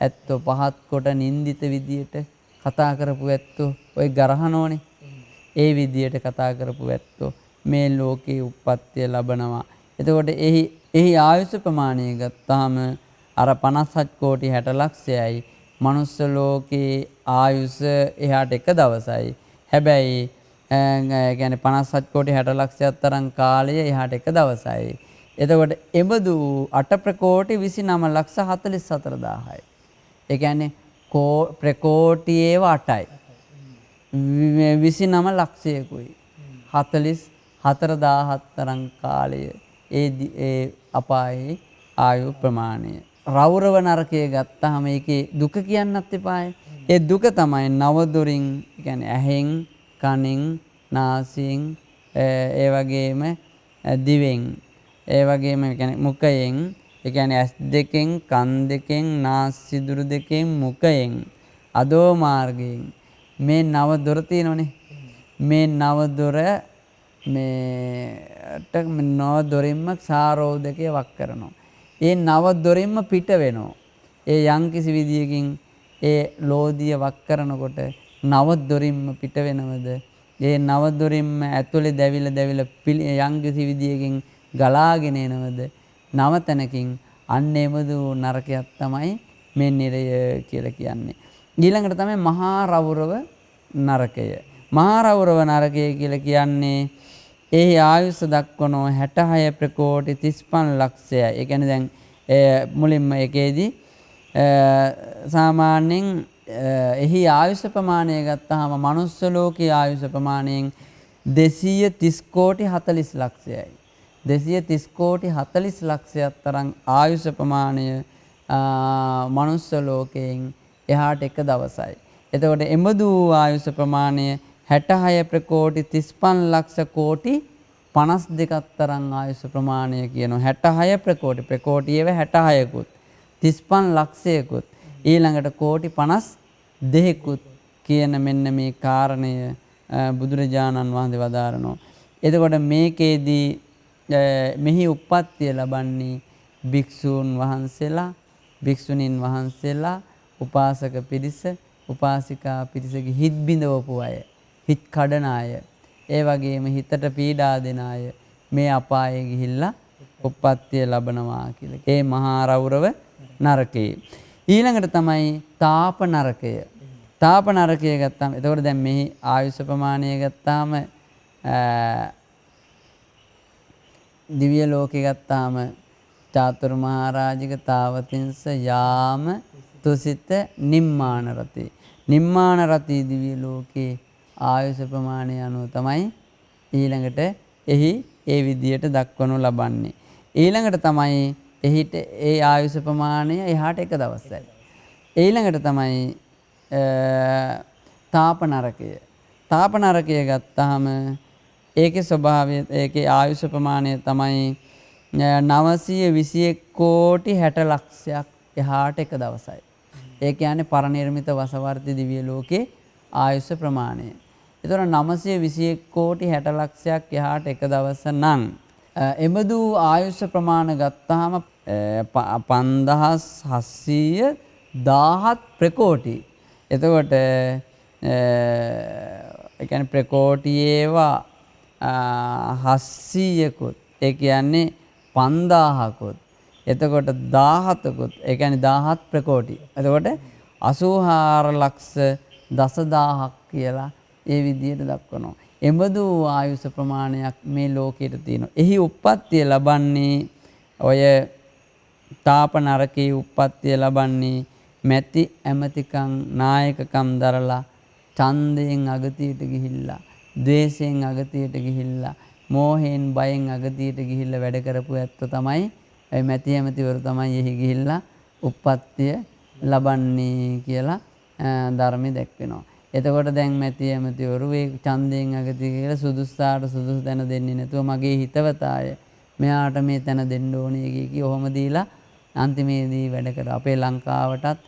ඇත්තෝ පහත් කොට නින්දිත විදියට කතා කරපු ඇත්තෝ ඔය ගරහනෝනේ. ඒ විදියට කතා කරපු ඇත්තෝ මේ ලෝකේ උප්පත්තිය ලබනවා. එතකොට එහි ආයුෂ ප්‍රමාණය ගත්තාම අර 57 කෝටි 60 ලක්ෂයයි මනුස්ස ලෝකේ ආයුෂ එහාට එක දවසයි. හැබැයි කියන්නේ 57 කෝටි 60 ලක්ෂයක් තරම් කාලය එහාට එක දවසයි. එතකොට එබඳු 8 ප්‍රකෝටි 29 ලක්ෂ 44000යි. ඒ කියන්නේ ප්‍රකෝටියේව 8යි. 29 ලක්ෂයකුයි 44000 තරම් කාලය ඒ අපායේ ආයු ප්‍රමාණය. රෞරව නරකය ගත්තාම ඒකේ දුක කියන්නත් එපායි. ඒ දුක තමයි නව දොරින් කියන්නේ ඇහෙන්, කනෙන්, නාසයෙන්, ඒ වගේම දිවෙන්, ඒ වගේම කියන්නේ මුඛයෙන්, ඒ කියන්නේ ඇස් දෙකෙන්, කන් දෙකෙන්, නාස් සිදුරු දෙකෙන්, මුඛයෙන්, අදෝ මාර්ගයෙන් මේ නව දොර තියෙනවනේ. මේ නව දොර මේට නව දොරින්ම සාරෝධකේ වක් කරනවා. ඒ නව දොරින්ම පිට වෙනවා. ඒ යම්කිසි විදියකින් ඒ ලෝධිය වක් කරනකොට නව දොරින්ම පිට වෙනවද? ඒ නව දොරින්ම ඇතුලේ දැවිලා යම්කිසි විදියකින් ගලාගෙන එනවද? නව තැනකින් අන්න එමදු නරකයක් තමයි මේ නිරය කියලා කියන්නේ. ඊළඟට තමයි මහා රෞරව නරකය. මහා රෞරව නරකය කියලා කියන්නේ එහි ආයුෂ දක්වනෝ 66 ප්‍රකෝටි 35 ලක්ෂයයි. ඒ කියන්නේ දැන් මුලින්ම එකේදී සාමාන්‍යයෙන් එහි ආයුෂ ප්‍රමාණය ගත්තාම මනුස්ස ලෝකයේ ආයුෂ ප්‍රමාණයෙන් 230 කෝටි 40 ලක්ෂයයි. 230 කෝටි 40 ලක්ෂයක් තරම් ආයුෂ ප්‍රමාණය මනුස්ස ලෝකයෙන් එහාට එක දවසයි. එතකොට එබඳු ආයුෂ ප්‍රමාණය 66 ප්‍රකෝටි 35 ලක්ෂ කෝටි 52ක් තරම් ආයුෂ ප්‍රමාණය කියනවා. 66 ප්‍රකෝටි ප්‍රකෝටියව 66කුත් 35 ලක්ෂයකුත් ඊළඟට කෝටි 52කුත් කියන මෙන්න මේ කාරණය බුදුරජාණන් වහන්සේ වදාරනවා. එතකොට මේකේදී මෙහි උප්පත්තිය ලබන්නේ භික්ෂූන් වහන්සේලා, භික්ෂුණීන් වහන්සේලා, උපාසක පිරිස, උපාසිකා පිරිසගේ හිත් බිඳවපු අය, හිත් කඩන අය, ඒ වගේම හිතට පීඩා දෙන අය මේ අපායේ ගිහිල්ලා උප්පත්තිය ලබනවා කියලා. ඒ මහා රෞරව නරකේ. ඊළඟට තමයි තාප නරකය. තාප නරකය ගත්තාම එතකොට දැන් මෙහි ආයුෂ ප්‍රමාණය ගත්තාම දිව්‍ය ලෝකේ ගත්තාම චාතුරු මහරජික, තාවතිංස, යාම, තුසිත, නිම්මාන රති. නිම්මාන රති දිව්‍ය ලෝකේ ආයුෂ ප්‍රමාණය අනුව තමයි ඊළඟට එහි ඒ විදියට දක්වනු ලබන්නේ. ඊළඟට තමයි එහිට ඒ ආයුෂ ප්‍රමාණය එහාට එක දවසයි. ඊළඟට තමයි තාප නරකය. තාප නරකය ගත්තාම ඒකේ ස්වභාවය ඒකේ ආයුෂ ප්‍රමාණය තමයි 921 කෝටි 60 ලක්ෂයක් එහාට එක දවසයි. ඒ කියන්නේ පරිනිර්මිත වසවර්ති දිව්‍ය ලෝකේ ආයුෂ ප්‍රමාණය. ඒතර 921 කෝටි 60 ලක්ෂයක් එහාට එක දවස නම් එබඳු ආයුෂ ප්‍රමාණ ගත්තාම 5717 ප්‍රකෝටි. එතකොට ඒ කියන්නේ ප්‍රකෝටියේවා 700කුත් ඒ කියන්නේ 5000කුත් එතකොට 17කුත් ඒ කියන්නේ 17 ප්‍රකෝටි. එතකොට 84 ලක්ෂ 10000ක් කියලා ඒ විදිහට දක්වනවා. එබඳු ආයුෂ ප්‍රමාණයක් මේ ලෝකෙට තියෙනවා. එහි උප්පත්තිය ලබන්නේ ඔය තාප නරකයේ උප්පත්තිය ලබන්නේ මැති ඇමතිකම් නායකකම් දරලා ඡන්දයෙන් අගතියට ගිහිල්ලා, ද්වේෂයෙන් අගතියට ගිහිල්ලා, මෝහයෙන් බයෙන් අගතියට ගිහිල්ලා වැඩ කරපු ඇත්ත තමයි ඒ මැති ඇමතිවරු තමයි එහි ගිහිල්ලා උප්පත්තිය ලබන්නේ කියලා ධර්මයේ දැක්වෙනවා. එතකොට දැන් මැති ඇමතිවරු ඒ ඡන්දයෙන් අගතිය කියලා සුදුස්සාට සුදුසු තැන දෙන්නේ නැතුව මගේ හිතවතාය මෙයාට මේ තැන දෙන්න ඕනේ කී ඔහොම දීලා අන්තිමේදී වැඩ කරා. අපේ ලංකාවටත්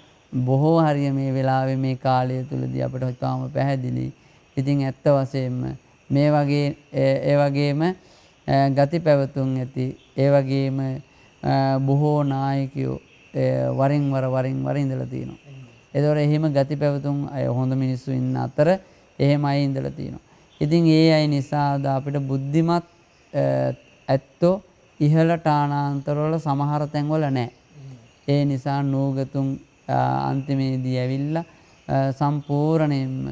බොහෝ හරිය මේ වෙලාවේ මේ කාලය තුලදී අපිට තාම පැහැදිලි. ඉතින් ඇත්ත වශයෙන්ම මේ වගේ ඒ වගේම ගති පැවතුම් ඇති ඒ වගේම බොහෝ නායකයෝ වරින් වර ඉඳලා තියෙනවා. ඒතකොට එහෙම ගති පැවතුම් අය හොඳ මිනිස්සු ඉන්න අතර එහෙම අය ඉඳලා තියෙනවා. ඉතින් ඒ අය නිසා අපිට බුද්ධිමත් ඇත්තෝ ඉහළට ආනාන්තරවල සමහර තැන්වල නැහැ. ඒ නිසා නූගතුන් අන්තිමේදී ඇවිල්ලා සම්පූර්ණයෙන්ම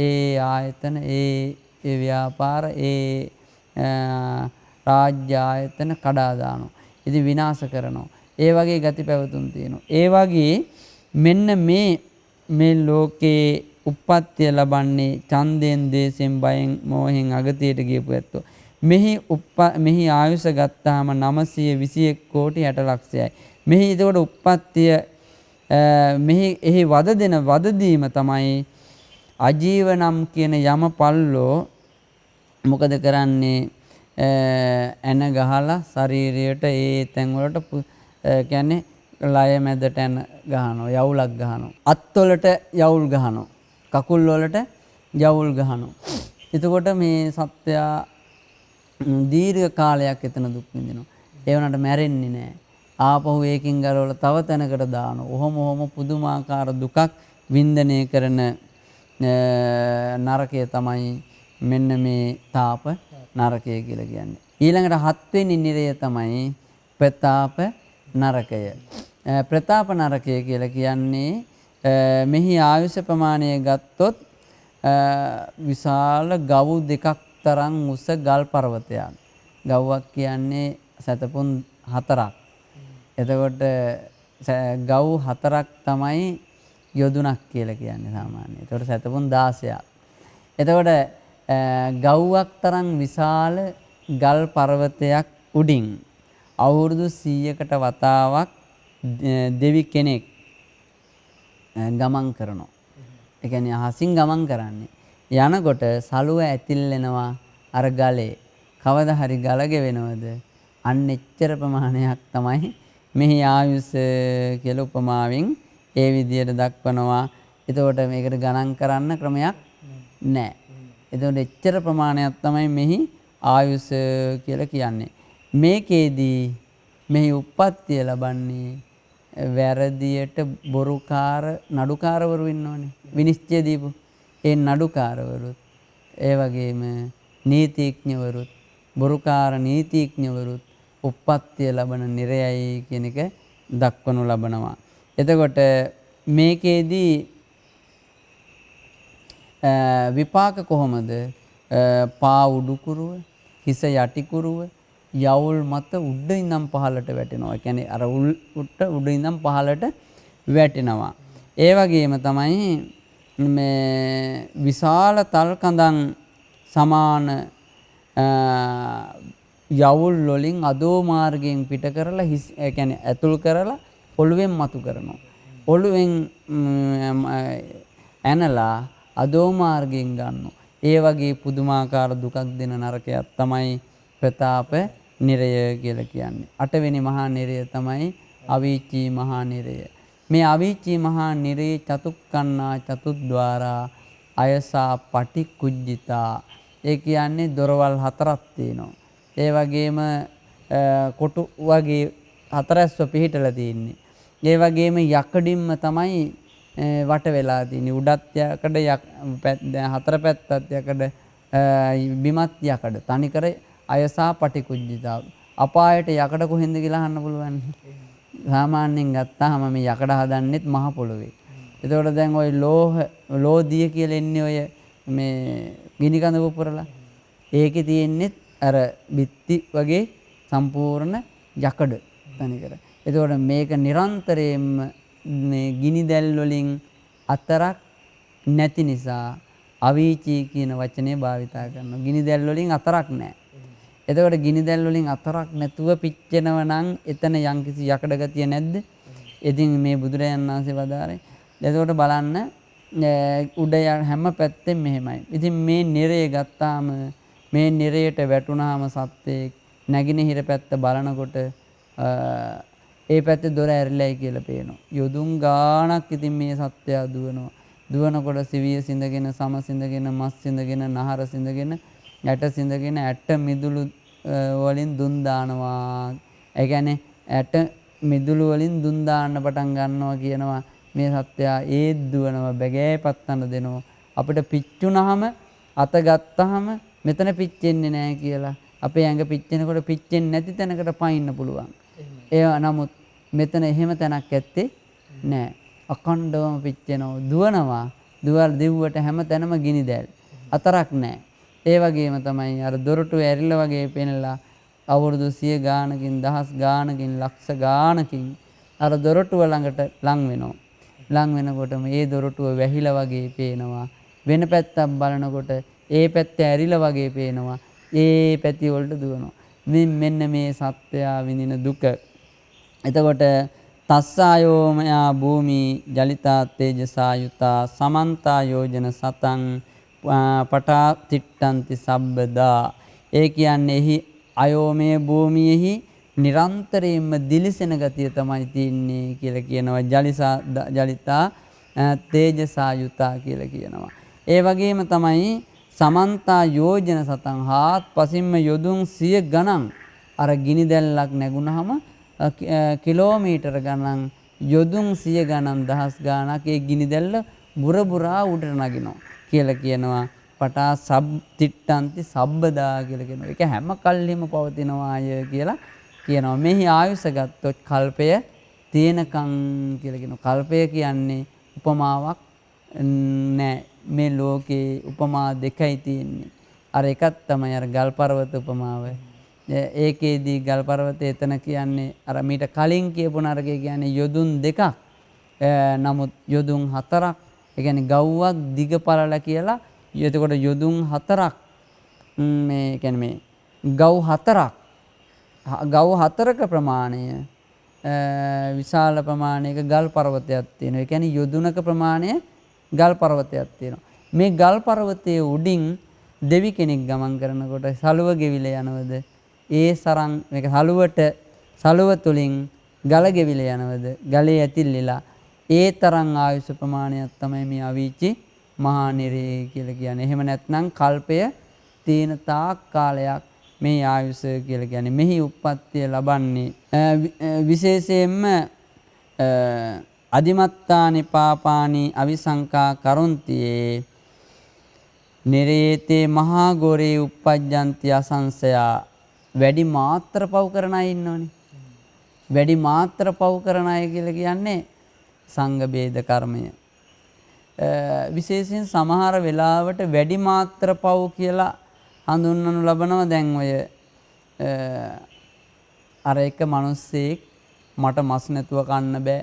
ඒ ආයතන ඒ ව්‍යාපාර ඒ රාජ්‍ය ආයතන කඩා දානවා. ඉතින් විනාශ කරනවා. ඒ වගේ ගති පැවතුම් තියෙනවා. ඒ වගේ මෙන්න මේ ලෝකේ උප්පත්තිය ලබන්නේ ඡන්දයෙන්, දේශයෙන්, බයෙන්, මෝහෙන් අගතියට ගියපු ඇත්තෝ. මෙහි ආයුෂ ගත්තාම 921 කෝටි 60 ලක්ෂයයි. මෙහි එතකොට උප්පත්තිය එහි වද දීම තමයි අජීවනම් කියන යමපල්ලෝ මොකද කරන්නේ ඇන ගහලා ශරීරයට ඒ තැන් වලට කියන්නේ ලය මැදට ඇන ගහනවා යවුලක් ගහනවා අත්වලට යවුල් ගහනවා කකුල් වලට යවුල් ගහනවා. එතකොට මේ සත්වයා දීර්ඝ කාලයක් එතන දුක් විඳිනවා. ඒ වුණාට මැරෙන්නේ නැහැ. ආපහු ඒකින් ගලවලා තව තැනකට දානවා. ඔහොම පුදුමාකාර දුකක් වින්දනය කරන නරකය තමයි මෙන්න මේ තාප නරකය කියලා කියන්නේ. ඊළඟට 7 වෙනි නිරය තමයි ප්‍රතාප නරකය. ප්‍රතාප නරකය කියලා කියන්නේ මෙහි ආයුෂ ප්‍රමාණය ගත්තොත් විශාල ගව් දෙකක් තරම් උස ගල් පර්වතයක්. ගව්වක් කියන්නේ සතපුන් 4ක්. එතකොට ගව් 4ක් තමයි යොදුනක් කියලා කියන්නේ සාමාන්‍යයෙන්. එතකොට සතපුන් 16ක්. එතකොට ගව්වක් තරම් විශාල ගල් පර්වතයක් උඩින් අවුරුදු 100කට වතාවක් දෙවි කෙනෙක් ගමන් කරනවා. ඒ කියන්නේ අහසින් ගමන් කරන්නේ. යනකොට සලුව ඇතිල්ලෙනවා අර ගලේ. කවදා හරි ගල ගෙවෙනවද? අන්න එච්චර ප්‍රමාණයක් තමයි මෙහි ආයුෂ කියලා උපමාවෙන් ඒ විදියට දක්වනවා. එතකොට මේකට ගණන් කරන්න ක්‍රමයක් නැහැ. එතකොට එච්චර ප්‍රමාණයක් තමයි මෙහි ආයුෂ කියලා කියන්නේ. මේකේදී මෙහි උප්පත්තිය ලබන්නේ වැරදියට බොරුකාර නඩුකාරවරු ඉන්නවනේ. විනිශ්චය දීපු ඒ නඩුකාරවරුත් ඒ වගේම නීතිඥවරුත් බොරුකාර නීතිඥවරුත් උප්පත්තිය ලබන නිරයයි කියන එක දක්වනු ලබනවා. එතකොට මේකේදී විපාක කොහොමද? පා උඩුකුරුව, හිස යටිකුරුව, යවුල් මත උඩ ඉඳන් පහළට වැටෙනවා. ඒ කියන්නේ අර උඩ ඉඳන් පහළට වැටෙනවා. ඒ වගේම තමයි මේ විශාල තල් කඳන් සමාන යවුල් වලින් අදෝ මාර්ගයෙන් පිට කරලා ඒ කියන්නේ ඇතුල් කරලා ඔළුවෙන් මතු කරනවා. ඔළුවෙන් ඇනලා අදෝ මාර්ගයෙන් ගන්නවා. ඒ වගේ පුදුමාකාර දුකක් දෙන නරකයක් තමයි ප්‍රතාප නිරය කියලා කියන්නේ. 8 වෙනි මහා නිරය තමයි අවීචී මහා නිරය. මේ අවීචී මහා නිරේ චතුක්කන්නා චතුද්්වාරා අයසා පටිකුජ්ජිතා. ඒ කියන්නේ දොරවල් 4ක් තියෙනවා. ඒ වගේම කොටු වගේ 4ක්ව පිහිටලා තියෙන්නේ. ඒ වගේම යකඩින්ම තමයි වට වෙලා තියෙන්නේ. උඩත් යකඩ හතර පැත්තත් යකඩ බිමත් යකඩ. තනිකර අයසා පටිකුජ්ජිතා. අපායට යකඩ කොහෙන්ද කියලා අහන්න පුළුවන්. සාමාන්‍යයෙන් ගත්තාම මේ යකඩ හදන්නෙත් මහ පොළොවේ. එතකොට දැන් ওই ලෝදිය කියලා එන්නේ ඔය මේ ගිනි කඳ පුපුරලා. ඒකේ තියෙන්නේ අර බිත්ති වගේ සම්පූර්ණ යකඩ තනිකර. එතකොට මේක නිරන්තරයෙන්ම මේ ගිනි දැල් වලින් අතරක් නැති නිසා අවීචී කියන වචනේ භාවිතා කරනවා. ගිනි දැල් වලින් අතරක් නැහැ. එතකොට ගිනි දැල් වලින් අතරක් නැතුව පිච්චෙනව නම් එතන යම්කිසි යකඩ ගතිය නැද්ද? ඉතින් මේ බුදුරජාණන් වහන්සේ වදාරේ. එතකොට බලන්න උඩ හැම පැත්තෙම මෙහෙමයි. ඉතින් මේ නිරය ගත්තාම මේ නිරයට වැටුණාම සත්‍යයක් නැගිනහිර පැත්ත බලනකොට ඒ පැත්තේ දොර ඇරිලායි කියලා පේනවා. යොදුන් ගාණක් ඉතින් මේ සත්‍යය දුවනවා. දුවනකොට සිවිය සිඳගෙන සම සිඳගෙන මස් සිඳගෙන නහර සිඳගෙන ඇට සිඳගෙන ඇට මිදුළු වලින් දුන් දානවා. ඒ කියන්නේ ඇට මිදුළු වලින් දුන් දාන්න පටන් ගන්නවා කියනවා. මේ සත්‍යය ඒත් දුවනවා බැගෑ පත්තන දෙනවා. අපිට පිච්චුනහම අත ගත්තාම මෙතන පිච්චෙන්නේ නැහැ කියලා. අපේ ඇඟ පිච්චෙනකොට පිච්චෙන්නේ නැති තැනකට පයින්න පුළුවන්. ඒ නමුත් මෙතන එහෙම තැනක් ඇත්තේ නැහැ. අකණ්ඩවම පිච්චෙනවා දුවනවා. දුවල් දෙව්වට හැම තැනම ගිනි දැල්. අතරක් නැහැ. ඒ වගේම තමයි අර දොරටු ඇරිලා වගේ පෙනලා අවුරුදු 100 ගානකින් දහස් ගානකින් ලක්ෂ ගානකින් අර දොරටුව ළඟට ලං වෙනවා. ලං වෙනකොටම ඒ දොරටුව වැහිලා වගේ පේනවා. වෙන පැත්තක් බලනකොට ඒ පැත්ත ඇරිලා වගේ පේනවා. ඒ පැති වලට දුවනවා. මෙන්න මේ සත්‍යය විඳින දුක. එතකොට තස්සායෝමයා භූමි ජලිතා තේජසා යුතා සමන්තා යෝජන සතං පටා තිට්ඨන්ති සබ්බදා. ඒ කියන්නේ එහි අයෝමය භූමියෙහි නිරන්තරයෙන්ම දිලිසෙන ගතිය තමයි තියෙන්නේ කියලා කියනවා. ජලිතා තේජසා යුතා කියලා කියනවා. ඒ වගේම තමයි සමන්තා යෝජන සතං හාත්පසින්ම යොදුන් 100 ගණන් අර ගිනි දැල්ලක් නැගුණාම කිලෝමීටර ගණන් යොදුන් 100 ගණන් දහස් ගණනක් ඒ ගිනි දැල්ල බුරබුරා උඩට නගිනවා කියලා කියනවා. පටා සබ් තිට්ඨන්ති සබ්බදා කියලා කියනවා. ඒක හැම කල්හිම පවතිනවාය කියලා කියනවා. මෙහි ආයුෂ ගත්තොත් කල්පය තියෙනකම් කියලා කියනවා. කල්පය කියන්නේ උපමාවක් නෑ. මේ ලෝකේ උපමා දෙකයි තියෙන්නේ. අර එකක් තමයි අර ගල් පර්වත උපමාව. ඒකේදී ගල් පර්වතය එතන කියන්නේ අර මීට කලින් කියපු නරකය කියන්නේ යොදුන් 2ක්. නමුත් යොදුන් 4ක්. ඒ කියන්නේ ගව්වක් දිග පළල කියලා. එතකොට යොදුන් 4ක් මේ කියන්නේ මේ ගව් 4ක්. ගව් 4ක ප්‍රමාණය විශාල ප්‍රමාණයක ගල් පර්වතයක් තියෙනවා. ඒ කියන්නේ යොදුනක ප්‍රමාණය ගල් පර්වතයක් තියෙනවා. මේ ගල් පර්වතයේ උඩින් දෙවි කෙනෙක් ගමන් කරනකොට සලුව ගෙවිලා යනවද? ඒ සරන් මේක සලුව තුලින් ගල ගෙවිලා යනවද? ගලේ ඇතිල්ලලා ඒ තරම් ආයුෂ ප්‍රමාණයක් තමයි මේ අවීචි මහා නිරේ කියලා කියන්නේ. එහෙම නැත්නම් කල්පය තීන තාක් කාලයක් මේ ආයුෂ කියලා කියන්නේ. මෙහි උප්පත්තිය ලබන්නේ විශේෂයෙන්ම අදිමත්තානි පාපානි අවිසංකා කරොන්තියේ නිරේතේ මහා ගෝරේ උප්පජ්ජන්ති අසංසයා. වැඩි මාත්‍ර පව් කරන අය ඉන්නවනේ. වැඩි මාත්‍ර පව් කරන අය කියලා කියන්නේ සංඝ බේද කර්මය. විශේෂයෙන් සමහර වෙලාවට වැඩි මාත්‍ර පව් කියලා හඳුන්වනු ලබනවා. දැන් ඔය අර එක මිනිස්සෙක් මට මස් නැතුව කන්න බෑ,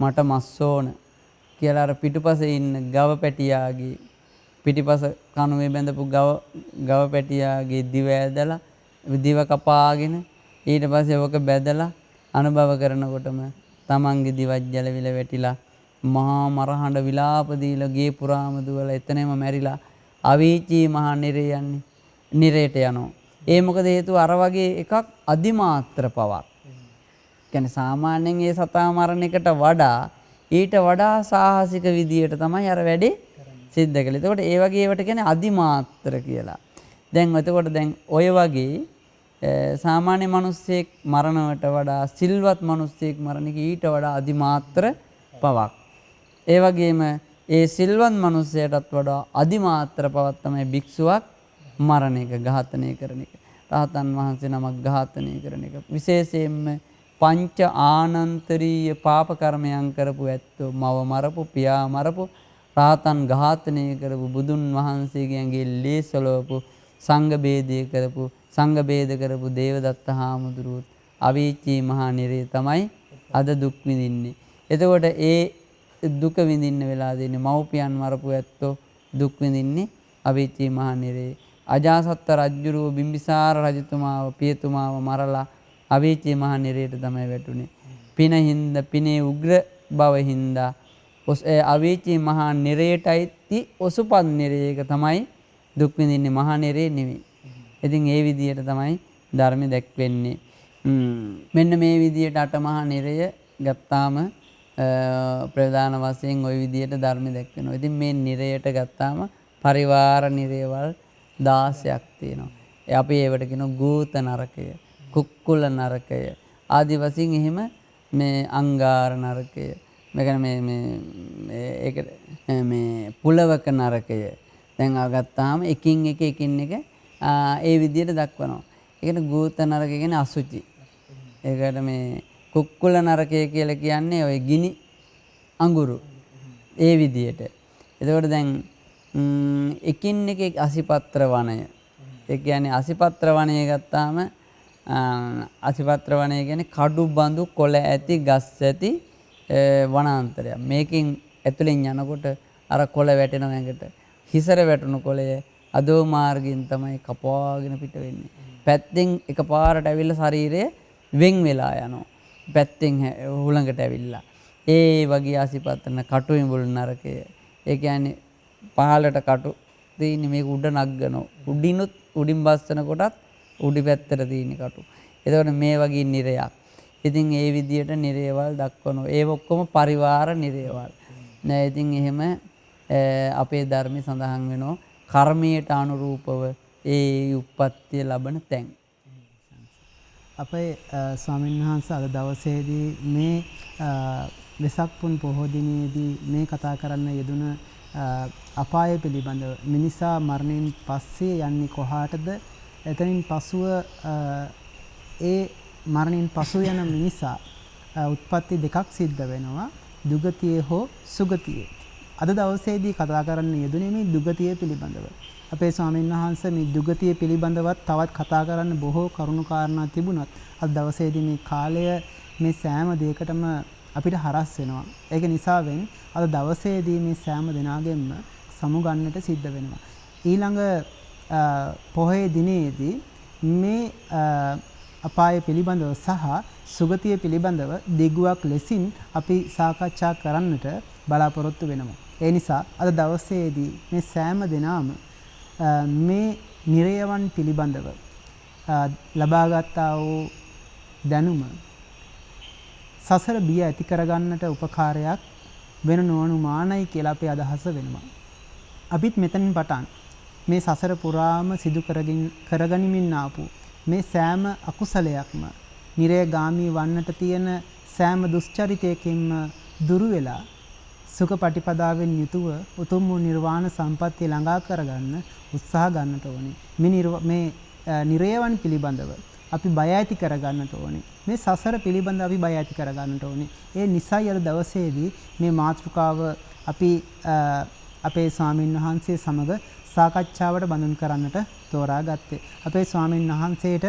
මට මස් ඕන කියලා අර පිටුපසේ ඉන්න ගව පැටියාගේ පිටිපස කණුවේ බැඳපු ගව පැටියාගේ දිව ඇදලා දිව කපාගෙන ඊට පස්සේ ඔක බැදලා අනුභව කරනකොටම තමන්ගේ දිවත් ජලවිල වැටිලා මහා මරහඬ විලාප දීලා ගේ පුරාම දුවලා එතනම මැරිලා අවීචී මහා නිරයට යනවා. ඒ මොකද හේතුව අර වගේ එකක් අදිමාත්‍ර පවක්. කියන්නේ සාමාන්‍යයෙන් ඒ සතා මරණ එකට වඩා ඊට වඩා සාහසික විදියට තමයි අර වැඩේ සිද්ධ කළේ. එතකොට ඒ වගේ ඒවට කියන්නේ අදිමාත්‍ර කියලා. දැන් එතකොට දැන් ඔය වගේ සාමාන්‍ය මිනිස්සෙක් මරණවට වඩා සිල්වත් මිනිස්සෙක් මරණ එක ඊට වඩා අදිමාත්‍ර පවක්. ඒ වගේම ඒ සිල්වත් මිනිස්සයටත් වඩා අදිමාත්‍ර පවක් තමයි භික්ෂුවක් මරණ එක, ඝාතනය කරන එක. රහතන් වහන්සේ නමක් ඝාතනය කරන එක. විශේෂයෙන්ම පංච ආනන්තරීය පාප කර්මයන් කරපු ඇත්තෝ, මව මරපු, පියා මරපු, රහතන් ඝාතනය කරපු, බුදුන් වහන්සේගේ ලේ සලවපු, සංඝ බේදය කරපු, සංඝ බේද කරපු දේවදත්ත හාමුදුරුවෝ අවීචී මහා නිරේ තමයි අද දුක් විඳින්නේ. එතකොට ඒ දුක විඳින්න වෙලා දෙන්නේ මව්පියන් මරපු ඇත්තෝ දුක් විඳින්නේ අවීචී මහා නිරේ. අජාසත්ත රජුරුව බිම්බිසාර රජතුමාව පියතුමාව මරලා අවීචී මහා නිරේට තමයි වැටුනේ. පින හින්දා, පිනේ උග්‍ර බව හින්දා අවීචී මහා නිරේටයි ඔසුපත් නිරේක තමයි දුක් විඳින්නේ, මහා නිරේ නෙවෙයි. ඉතින් ඒ විදිහට තමයි ධර්මෙ දැක්වෙන්නේ. මෙන්න මේ විදිහට අටමහා නිරය ගත්තාම ප්‍රධාන වශයෙන් ওই විදිහට ධර්මෙ දැක්වෙනවා. ඉතින් මේ නිරයට ගත්තාම පරිවාර නිරයවල් 16ක් තියෙනවා. අපි ඒවට කියනවා ගූත නරකය, කුක්කුල නරකය ආදි වශයෙන් එහෙම මේ අංගාර නරකය, මේ පුලවක නරකය දැන් ගත්තාම එකින් එක ඒ විදිහට දක්වනවා. ඒකට ගූත නරකය කියන්නේ අසුචි. ඒකට මේ කුක්කුල නරකය කියලා කියන්නේ ওই ගිනි අඟුරු ඒ විදිහට. එතකොට දැන් එකින් එක අසිපත්‍ර වනය. ඒ කියන්නේ අසිපත්‍ර වනය ගත්තාම අසිපත්‍ර වනය කියන්නේ කඩු බඳු කොළ ඇති ගස් ඇති වනාන්තරයක්. මේකෙන් ඇතුලෙන් යනකොට අර කොළ වැටෙනවා ඇඟට. හිසර වැටුණු කොළය අදෝ මාර්ගයෙන් තමයි කපාගෙන පිට වෙන්නේ. පැත්තෙන් එකපාරට ඇවිල්ලා ශරීරය වෙන් වෙලා යනවා. පැත්තෙන් හුළඟට ඇවිල්ලා. ඒ වගේ ආසිපත්‍රන කටු ඉඹුල් නරකය. ඒ කියන්නේ පහළට කටු තියෙන මේක උඩ නග්ගනවා. උඩිනුත් උඩින් බස්සන කොටත් උඩි පැත්තට තියෙන කටු. එතකොට මේ වගේ නිරයක්. ඉතින් ඒ විදියට නිරේවල් දක්වනවා. ඒ ඔක්කොම පරිවාර නිරේවල්. නෑ ඉතින් එහෙම අපේ ධර්මයේ සඳහන් වෙනවා කර්මයට අනුරූපව ඒ උප්පත්තිය ලබන තැන්. අපේ ස්වාමීන් වහන්සේ අද දවසේදී මේ වෙසක් පුන් පොහෝ දිනේදී මේ කතා කරන්න යෙදුන අපාය පිළිබඳව, මිනිසා මරණයෙන් පස්සේ යන්නේ කොහාටද, එතනින් පසුව ඒ මරණයෙන් පසු යන මිනිසා උත්පත්ති දෙකක් සිද්ධ වෙනවා, දුගතියේ හෝ සුගතියේ. අද දවසේදී කතා කරන්න යෙදුනේ මේ දුගතිය පිළිබඳව. අපේ ස්වාමීන් වහන්සේ මේ දුගතිය පිළිබඳවත් තවත් කතා කරන්න බොහෝ කරුණු කාරණා තිබුණත් අද දවසේදී මේ කාලය මේ සෑම දෙයකටම අපිට හරස් වෙනවා. ඒක නිසාවෙන් අද දවසේදී මේ සෑම දෙනාගෙම සමුගන්නට සිද්ධ වෙනවා. ඊළඟ පොහේ දිනේදී මේ අපාය පිළිබඳව සහ සුගතිය පිළිබඳව දිගුවක් ලෙසින් අපි සාකච්ඡා කරන්නට බලාපොරොත්තු වෙනවා. ඒ නිසා අද දවසේදී මේ සෑම දෙනාම මේ නිරයවන් පිළිබඳව ලබාගත්තා වූ දැනුම සසර බිය ඇති කරගන්නට උපකාරයක් වෙන නොවනු මානයි කියලා අපේ අදහස වෙනවා. අපිත් මෙතනින් පටන් මේ සසර පුරාම සිදු කරගනිමින් ආපු මේ සෑම අකුසලයක්ම නිරයගාමී වන්නට තියෙන සෑම දුස්චරිතයකින්ම දුරු වෙලා සුඛ පටිපදාවෙන් යුතුව උතුම් වූ නිර්වාණ සම්පත්තිය ළඟා කරගන්න උත්සාහ ගන්නට ඕනේ. මේ නිරයවන් පිළිබඳව අපි බය ඇති කරගන්නට ඕනේ. මේ සසර පිළිබඳව අපි බය ඇති කරගන්නට ඕනේ. ඒ නිසයි අද දවසේදී මේ මාතෘකාව අපි අපේ ස්වාමින් වහන්සේ සමග සාකච්ඡාවට බඳුන් කරන්නට තෝරාගත්තේ. අපේ ස්වාමින් වහන්සේට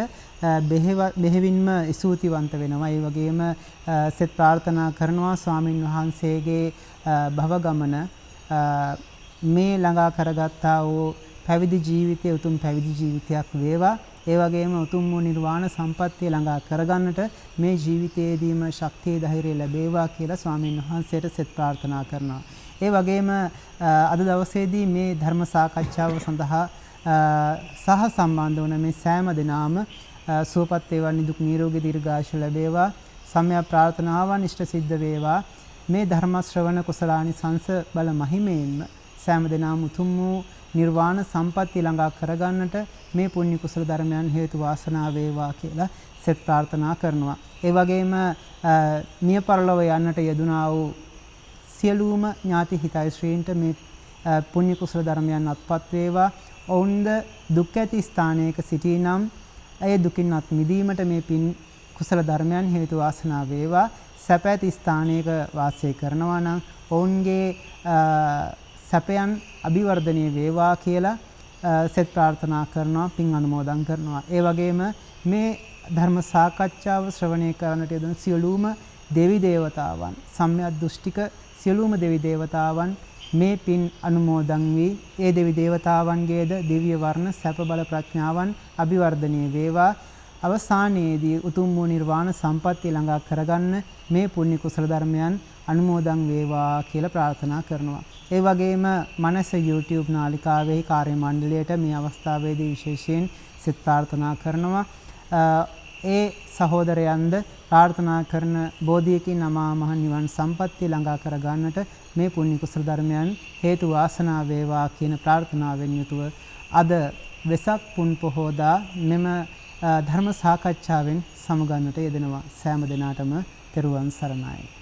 බෙහෙවින්ම ස්තුතිවන්ත වෙනවා. ඒ වගේම සෙත් ප්‍රාර්ථනා කරනවා ස්වාමින් වහන්සේගේ භව ගමන මේ ළඟා කරගත්තා වූ පැවිදි ජීවිතය උතුම් පැවිදි ජීවිතයක් වේවා. ඒ වගේම උතුම් වූ නිර්වාණ සම්පත්තිය ළඟා කරගන්නට මේ ජීවිතයේදීම ශක්තිය ධෛර්යය ලැබේවා කියලා ස්වාමින් වහන්සේට සෙත් ප්‍රාර්ථනා කරනවා. ඒ වගේම අද දවසේදී මේ ධර්ම සාකච්ඡාව සඳහා සහ සම්බන්ධ වන මේ සෑම දෙනාම සුවපත් වේවා, නිදුක් නිරෝගී දීර්ඝායුෂ ලැබේවා, සම්‍යක් ප්‍රාර්ථනාවන් ඉෂ්ට සිද්ධ වේවා. මේ ධර්ම ශ්‍රවණ කුසලානි සංස බල මහිමයෙන්ම සෑම දිනම උතුම් වූ නිර්වාණ සම්පත්තිය ළඟා කරගන්නට මේ පුණ්‍ය කුසල ධර්මයන් හේතු වාසනා වේවා කියලා සෙත් ප්‍රාර්ථනා කරනවා. ඒ වගේම මිය පරලොව යන්නට යෙදුනා වූ සියලුම ඥාති හිතයිශ්‍රීන්ට මේ පුණ්‍ය කුසල ධර්මයන් අත්පත් වේවා. ඔවුන්ද දුක් ඇති ස්ථානයක සිටිනම් ඒ දුකින් අත් මිදීමට මේ පින් කුසල ධර්මයන් හේතු වාසනා වේවා. සැප ඇති ස්ථානයක වාසය කරනවා නම් ඔවුන්ගේ සැපයන් අභිවර්ධනය වේවා කියලා සෙත් ප්‍රාර්ථනා කරනවා, පින් අනුමෝදන් කරනවා. ඒ වගේම මේ ධර්ම සාකච්ඡාව ශ්‍රවණය කරන්නට යෙදුණු සියලුම දෙවි දේවතාවන්, සම්‍යක් දෘෂ්ටික සියලුම දෙවි දේවතාවන් මේ පින් අනුමෝදන් වී ඒ දෙවි දේවතාවන්ගේද දිව්‍ය වර්ණ සැප බල ප්‍රඥාවන් අභිවර්ධනය වේවා. අවසානයේදී උතුම් වූ නිර්වාණ සම්පත්තිය ළඟා කරගන්න මේ පුණ්‍ය කුසල ධර්මයන් අනුමෝදන් වේවා කියලා ප්‍රාර්ථනා කරනවා. ඒ වගේම මනස YouTube නාලිකාවේ කාර්ය මණ්ඩලයට මේ අවස්ථාවේදී විශේෂයෙන් සිත ප්‍රාර්ථනා කරනවා. ඒ සහෝදරයන්ද ප්‍රාර්ථනා කරන බෝධියකින් අමා මහ නිවන් සම්පත්තිය ළඟා කර ගන්නට මේ පුණ්‍ය කුසල ධර්මයන් හේතු වාසනා වේවා කියන ප්‍රාර්ථනාවෙන් යුතුව අද වෙසක් පුන් පොහෝදා මෙම ධර්ම සාකච්ඡාවෙන් සමුගන්නට යෙදෙනවා. සෑම දිනාටම තෙරුවන් සරණයි.